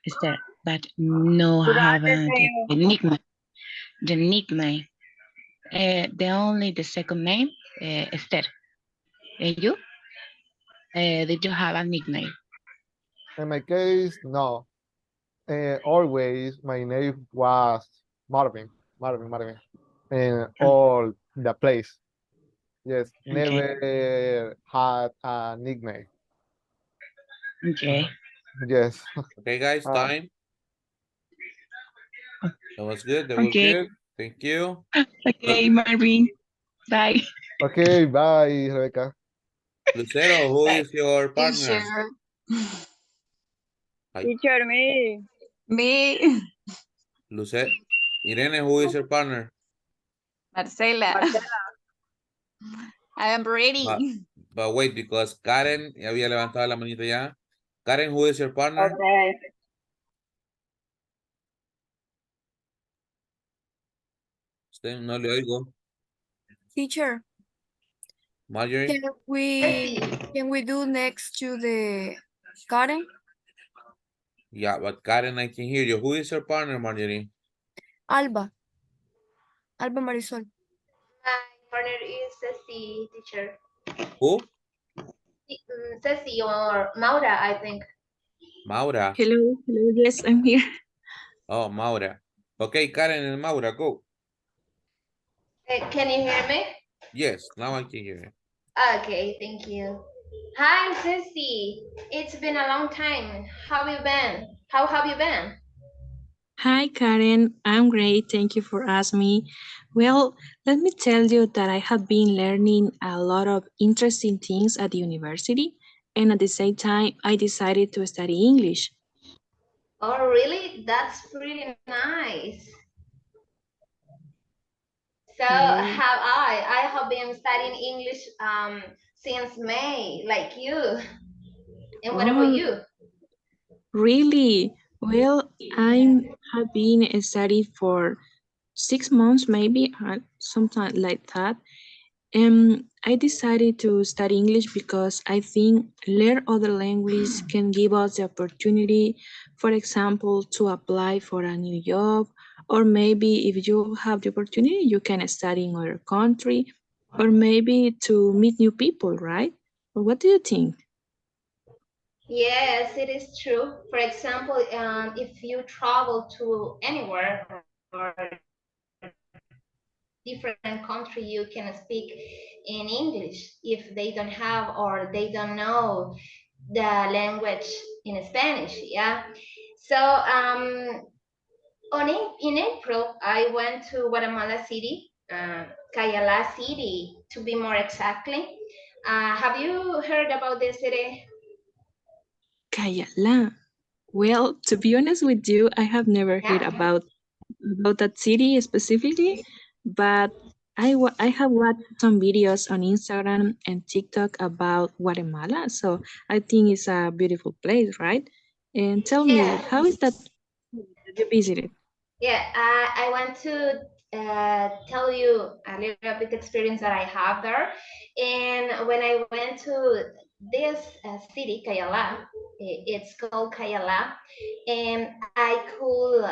Esther, but no But are the haven't same. the nickname. The nickname. The only the second name, Esther. And you? Did you have a nickname? In my case, no. Always my name was Marvin, and all the place. Yes, Okay. never had a nickname. Okay. Yes. Okay, guys, Uh, time. That was good. That was Okay. good. Thank you. Okay, Marvin. Bye. okay, bye, Rebecca. Lucero, who Bye. is your partner? Teacher. Hi. Teacher, me. Me. Lucero. Irene, who is your partner? Marcela. Marcela. I am But, ready. but wait, because Karen ya había levantado la manita ya. Karen, who is your partner? Okay. Usted no le oigo. Teacher, Marjorie? can we do next to the Karen? Yeah, but Karen, I can hear you. Who is your partner, Marjorie? Alba. Alba Marisol. My partner is Ceci, teacher. Who? Ceci or Maura, I think. Maura. Hello, hello, yes, I'm here. Oh, Maura. Okay, Karen and Maura, go. Can you hear me? Yes, now I can hear you. Okay, thank you. Hi, Ceci. It's been a long time. How have you been? How have you been? Hi, Karen. I'm great. Thank you for asking me. Well, let me tell you that I have been learning a lot of interesting things at the university, and at the same time, I decided to study English. Oh, really? That's pretty nice. So Okay. have I. I have been studying English since May, like you. And what about Oh, you? really? Well, I have been studying for 6 months, maybe, something like that. I decided to study English because I think learn other language can give us the opportunity, for example, to apply for a new job, or maybe if you have the opportunity, you can study in other country, or maybe to meet new people, right? Or what do you think? Yes, it is true. For example, if you travel to anywhere or different country, you can speak in English if they don't have or they don't know the language in Spanish. Yeah. So in April, I went to Guatemala City, Cayala City, to be more exactly. Have you heard about this city? Kayala. Well, to be honest with you, I have never heard Yeah. about that city specifically, but I have watched some videos on Instagram and TikTok about Guatemala, so I think it's a beautiful place, right? And tell me, Yeah. how is that you visited? Yeah, I want to tell you a little bit experience that I have there. And when I went to this city, Cayala, it's called Cayala, and I could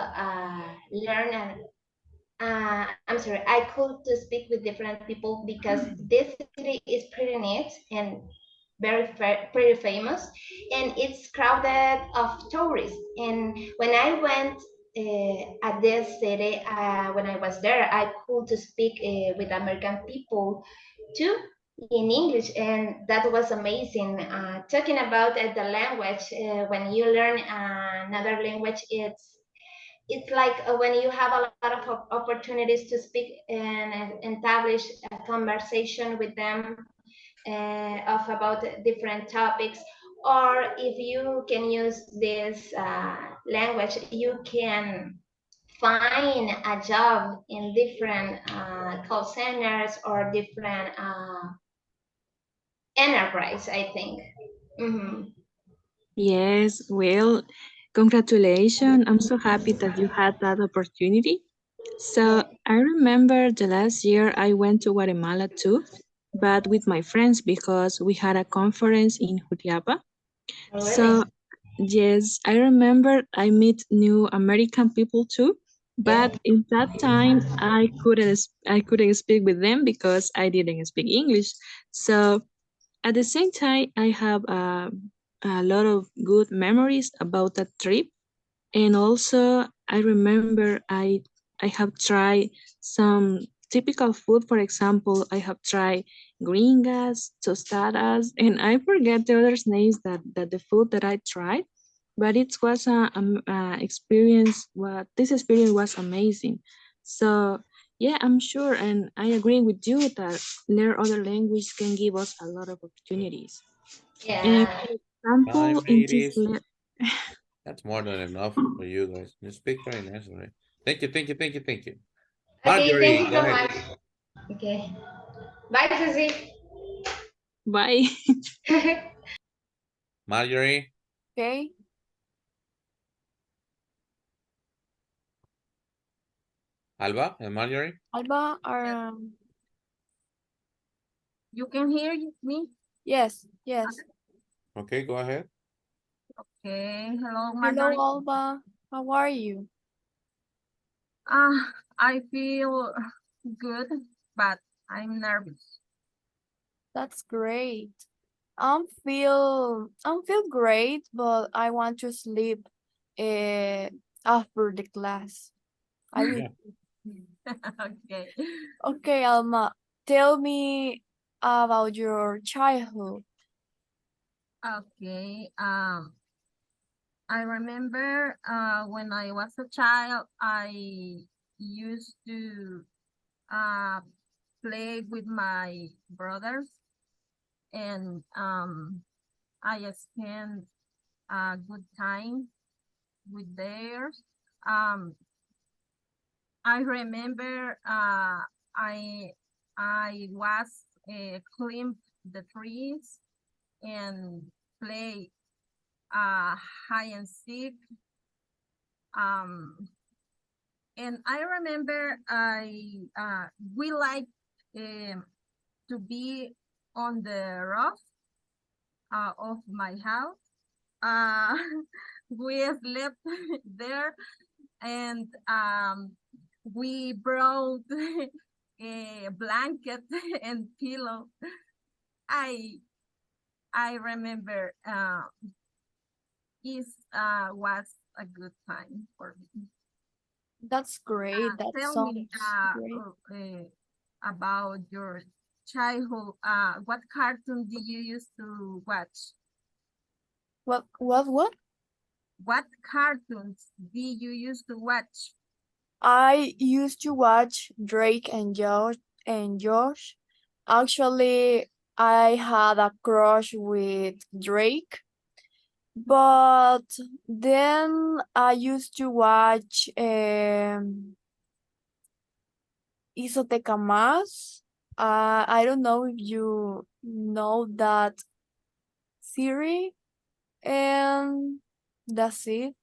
learn I'm sorry, I could to speak with different people because this city is pretty neat and pretty famous, and it's crowded of tourists. And when I went at this city, when I was there, I could to speak with American people too in English, and that was amazing. Talking about the language, when you learn another language, it's like when you have a lot of opportunities to speak and establish a conversation with them of about different topics, or if you can use this language, you can find a job in different call centers or different enterprise, I think. Mhm. Yes, well, congratulations. I'm so happy that you had that opportunity. So I remember the last year I went to Guatemala too, but with my friends because we had a conference in Jutiapa. Oh, So really? yes, I remember I meet new American people too, Yeah. but in that time I couldn't speak with them because I didn't speak English. So at the same time, I have a lot of good memories about that trip, and also I remember I have tried some typical food. For example, I have tried gringas, tostadas, and I forget the other names that the food that I tried. But it was a experience. What this experience was amazing. So yeah, I'm sure, and I agree with you that learn other language can give us a lot of opportunities. And Yeah. for example, Time, in this ladies. That's more than enough for you guys. You speak very nicely. Thank you, thank you, thank you, thank you. Okay, thank Marjorie, you go so ahead. much. Okay. Bye, Susie. bye. Marjorie, Okay. Alba, and Marjorie. Alba, You can hear me? yes, yes. Okay, go ahead. Okay. Hello, Hello, Marjorie. Alba. How are you? I feel good, but I'm nervous. That's great. I'm feel great, but I want to sleep uh, after the class. I will. Yeah. Okay. Okay, Alma, tell me about your childhood. Okay. I remember when I was a child, I used to uh, play with my brothers, and I spent a good time with theirs. Um, I remember I I was climb the trees and play hide and seek. Um, and I remember I we like um, to be on the roof of my house. Uh, we slept there, and we brought a blanket and pillow. I I remember it was a good time for me. That's great. That Tell me sounds great. about your childhood. What cartoon did you used to watch? What? What cartoons did you used to watch? I used to watch Drake and Josh. Actually, I had a crush with Drake, but then I used to watch Isoteca Más. I don't know if you know that series, and that's it.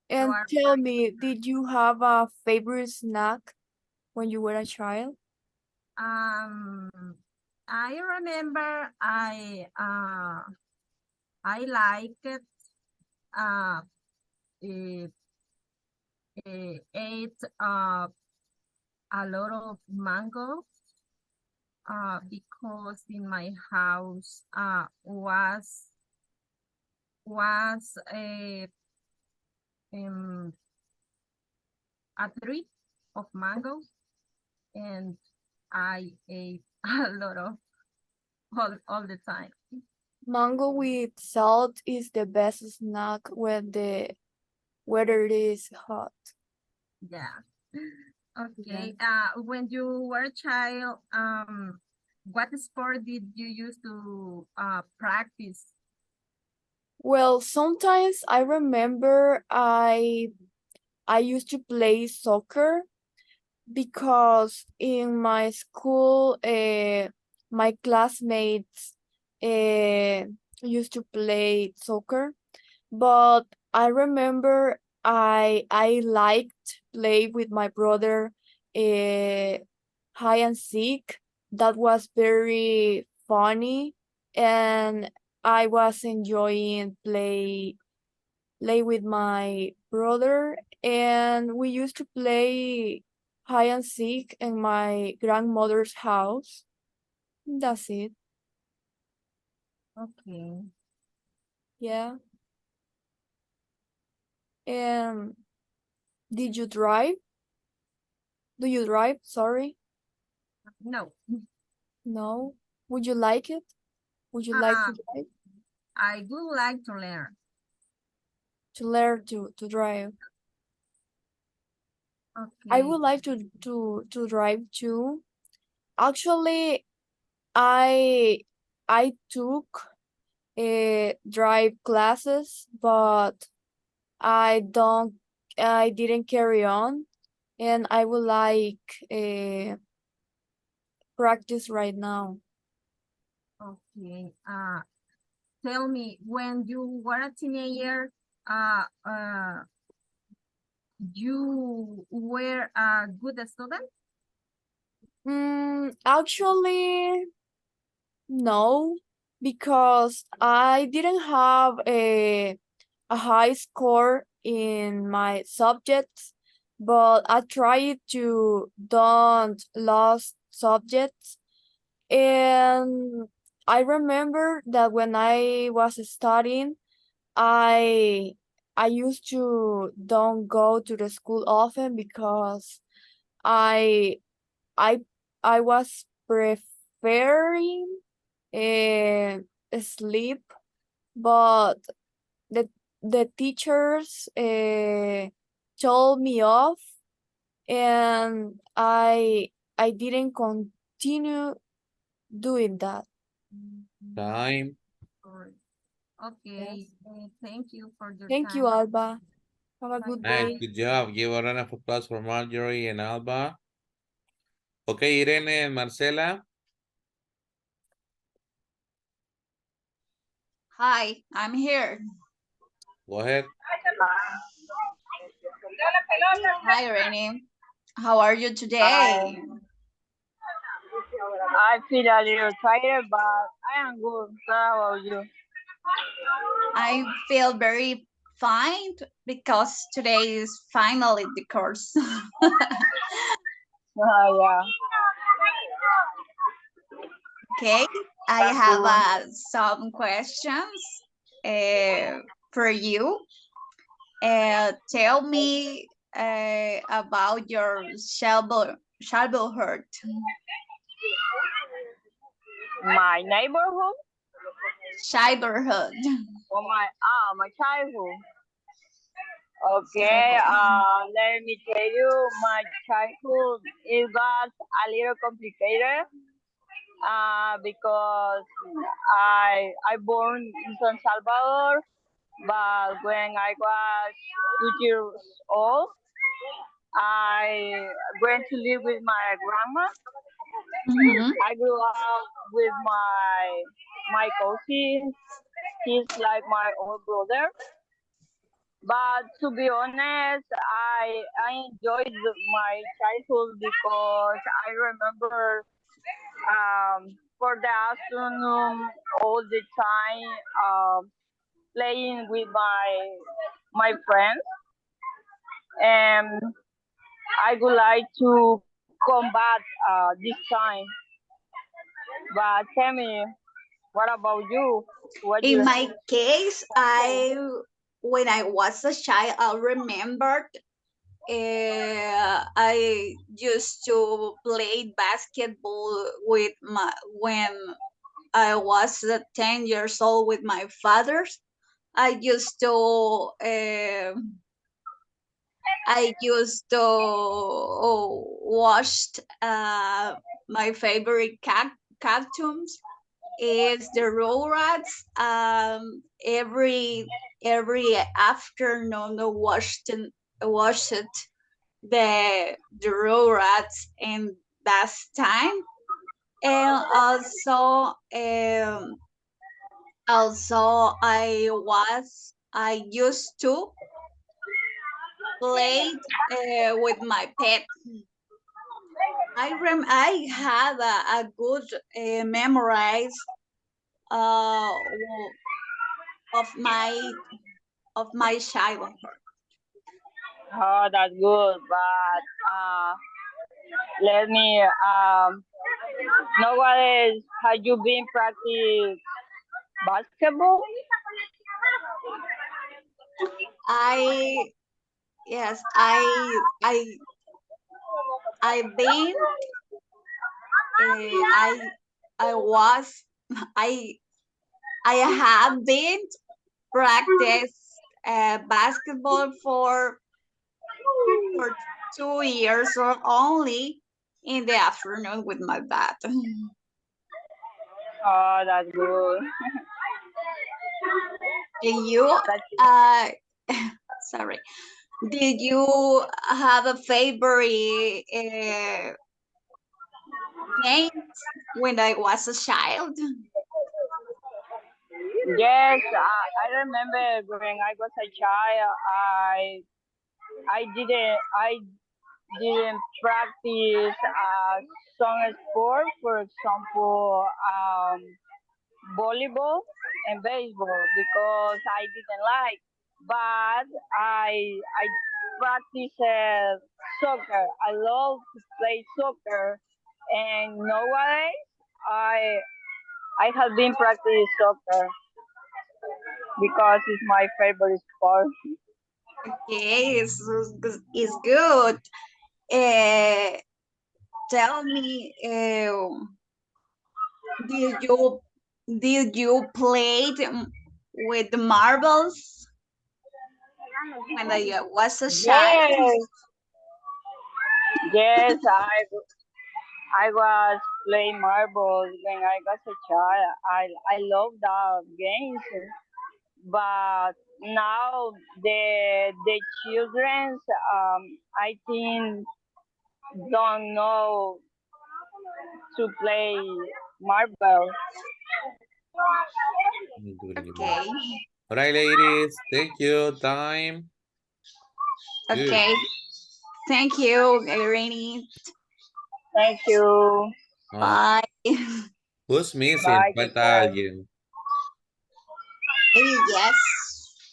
You And are tell very me, did you have a favorite snack when you were a child? um I remember I liked uh, eh, ate a lot of mango because in my house was um, a tree of mango, and I ate a lot of all the time. Mango with salt is the best snack when the weather is hot. Yeah. Okay. When you were a child, what sport did you use to practice? Well, sometimes I remember I used to play soccer because in my school, my classmates used to play soccer, but I remember I liked play with my brother uh, hide and seek. That was very funny, and I was enjoying play with my brother, and we used to play hide and seek in my grandmother's house. That's it. Okay. Yeah. And did you drive? Do you drive? Sorry. No. No. Would you like it? Would you like to drive? I would like to learn. To learn to drive. I Okay. would like to drive too. Actually, I I took drive classes, but I didn't carry on, and I would like practice right now. Okay. Tell me, when you were a teenager, uh, uh, you were a good student? Actually, no, because I didn't have a high score in my subjects, but I tried to don't lose subjects. And I remember that when I was studying, I I used to don't go to the school often because I I I was preferring uh, sleep, but the the teachers told me off, and I didn't continue doing that. Time. Okay. Thank you for your Thank you, time. Alba. Have a good Nice, day. good job. Give a round of applause for Marjorie and Alba. Okay, Irene and Marcela. Hi, I'm here. Go ahead. Hi, Renee. How are you Hi. today? I feel a little tired, but I am good. How about you? I feel very fine because today is finally the course. Yeah. Okay, I That's have cool. some questions for you. Tell me about your childhood. My neighborhood? Childhood. Oh my childhood. Okay, let me tell you, my childhood it was a little complicated because I born in San Salvador, but when I was 2 years old, I went to live with my grandma. Mm-hmm. I grew up with my cousin. He's like my old brother. But to be honest, I enjoyed my childhood because I remember for the afternoon all the time playing with my friends. and I would like to combat this time. But tell me, what about you? What you In have my case, for? when I was a child, I remembered I used to play basketball with my when I was 10 years old with my fathers. I used to watch my favorite cartoons is the Rugrats. Every afternoon I watched the Rugrats in that time, and also I used to play with my pet. I had a good memorize uh, of my childhood. Oh, that's good. But let me nowadays have you been practice basketball? I yes I been I was I I have been practice basketball for 2 years or only in the afternoon with my dad. Oh, that's good. And you sorry, did you have a favorite game when I was a child? Yes, I remember when I was a child, I didn't practice some sport, for example, volleyball and baseball because I didn't like. But I practice soccer. I love to play soccer, and nowadays I I have been practicing soccer because it's my favorite sport. Okay, it's good. Uh, Tell me, did you play with the marbles when I was a child? Yes, yes, I was playing marbles when I was a child. I love that games, but now the childrens I think don't know to play marble. Let me do it again. Okay, All right, ladies. Thank you. Time. Good. okay. Thank you, Irene. Thank you. Bye. Who's missing? Bye. Falta Goodbye. alguien. Maybe yes.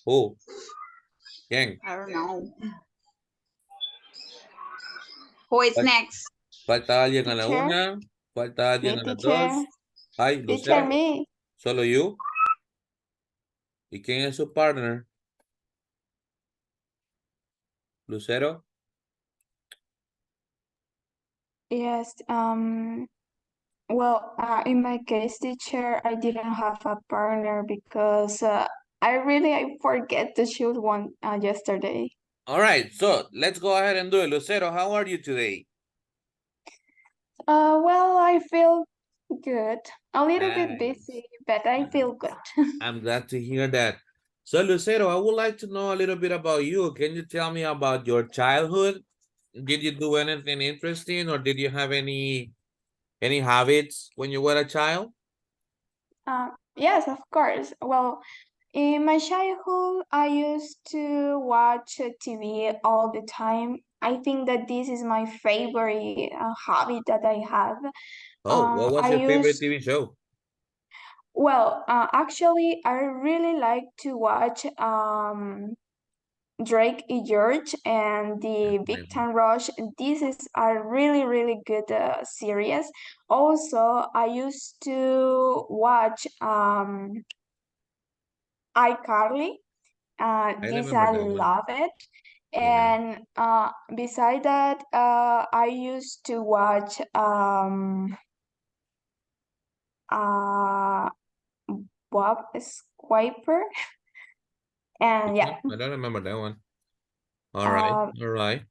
Who? ¿Quién? I don't know. Who is Fal- next? Falta alguien a la Teacher, una. Falta alguien me a las teacher, dos. Ay, teacher Lucero. me. Solo you. ¿Y quién es su partner? Lucero. Yes, well, in my case, teacher, I didn't have a partner because I forget to choose one yesterday. All right, so let's go ahead and do it. Lucero, how are you today? Well, I feel good. A little bit Nice. busy, but I feel good. I'm glad to hear that. So, Lucero, I would like to know a little bit about you. Can you tell me about your childhood? Did you do anything interesting, or did you have any habits when you were a child? Yes, of course. Well, in my childhood, I used to watch TV all the time. I think that this is my favorite hobby that I have. Oh, what was I your favorite used TV show? Well, actually, I really like to watch Drake and George and the Big Time Rush. This is a really, really good series. Also, I used to watch iCarly. I This remember I that one. love it. Yeah. And beside that, I used to watch uh, Bob Squiper. And Which yeah, one? I don't remember that one. All right. um, All right.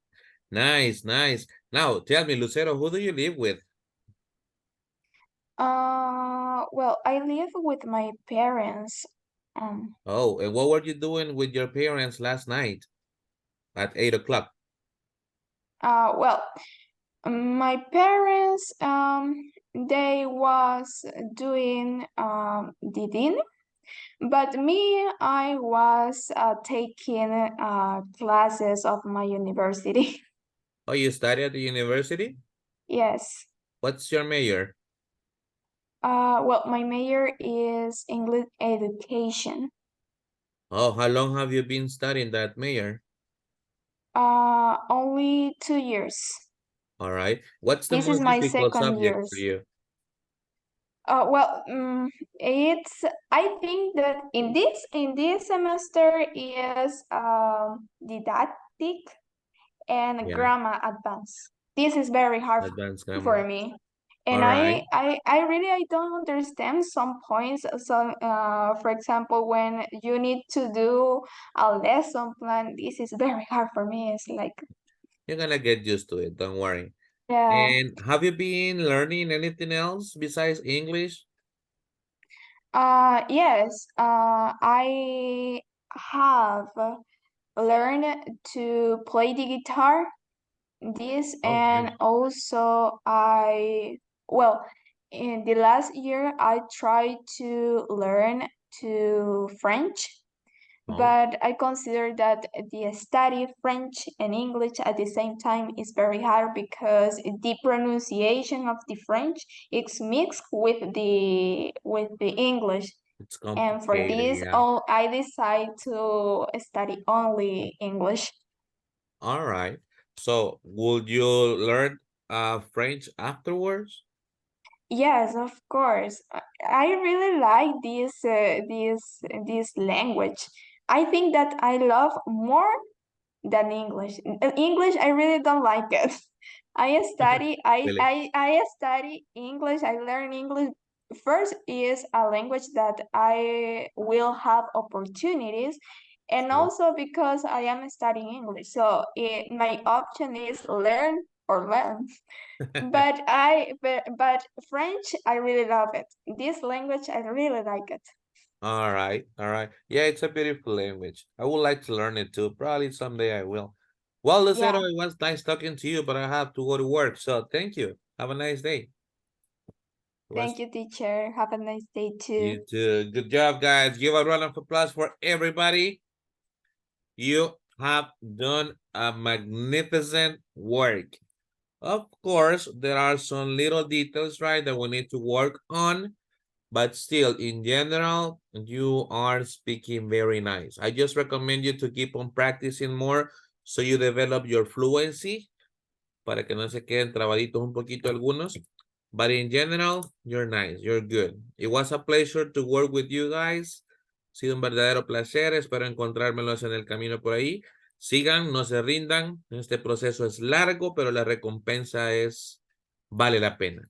Nice, nice. Now, tell me, Lucero, who do you live with? well, I live with my parents. Oh, and what were you doing with your parents last night at 8 o'clock? Well, my parents, they was doing the dinner, but me, I was taking classes of my university. Oh, you study at the university? Yes. What's your major? Well, my major is English education. Oh, how long have you been studying that major? Only 2 years. All right. What's the This is most my difficult second subject years. for you? Well, it's. I think that in this semester is didactic and Yeah, grammar advanced. This is very hard advanced for grammar. me, and All right. I really I don't understand some points. So, for example, when you need to do a lesson plan, this is very hard for me. It's like, You're gonna get used to it, don't worry. yeah. And have you been learning anything else besides English? Yes. I have learned to play the guitar. This, Oh, and nice. also well, in the last year I tried to learn to French, Oh, but I consider that the study French and English at the same time is very hard because the pronunciation of the French is mixed with the English. it's And for complicated, this, yeah. all I decide to study only English. All right. So, would you learn French afterwards? Yes, of course. I really like this language. I think that I love more than English. English, I really don't like it. I study I, Really? I I study English. I learn English. First is a language that I will have opportunities, and Sure. also because I am studying English. So my option is learn or learn. But French, I really love it. This language, I really like it. All right, all right. Yeah, it's a beautiful language. I would like to learn it too. Probably someday I will. Well, Lucero, Yeah. it was nice talking to you, but I have to go to work. So thank you. Have a nice day. It was Thank you, teacher. Have a nice day you too. too. Good job, guys. Give a round of applause for everybody. You have done a magnificent work. Of course, there are some little details, right, that we need to work on. But still, in general, you are speaking very nice. I just recommend you to keep on practicing more so you develop your fluency para que no se queden trabaditos un poquito algunos. But in general, you're nice, you're good. It was a pleasure to work with you guys. Ha sido un verdadero placer. Espero encontrármelos en el camino por ahí. Sigan, no se rindan. Este proceso es largo, pero la recompensa vale la pena.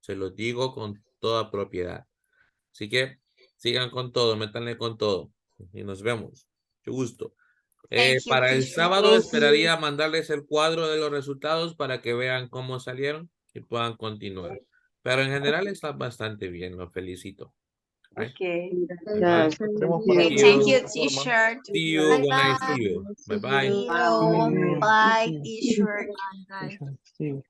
Se los digo con toda propiedad. Así que sigan con todo, métanle con todo. Y nos vemos. Mucho gusto. Thank you, Para el teacher. sábado Thank you. esperaría mandarles el cuadro de los resultados para que vean cómo salieron y puedan continuar. Pero en general está bastante bien, los felicito. Right? Okay. All right. Gracias. Estaremos para Okay, See cubrir thank de you. you, igual forma. teacher. See you Bye when I see bye. you. Bye See bye. you. See you. Bye. Bye, teacher. Bye, guys. Sí.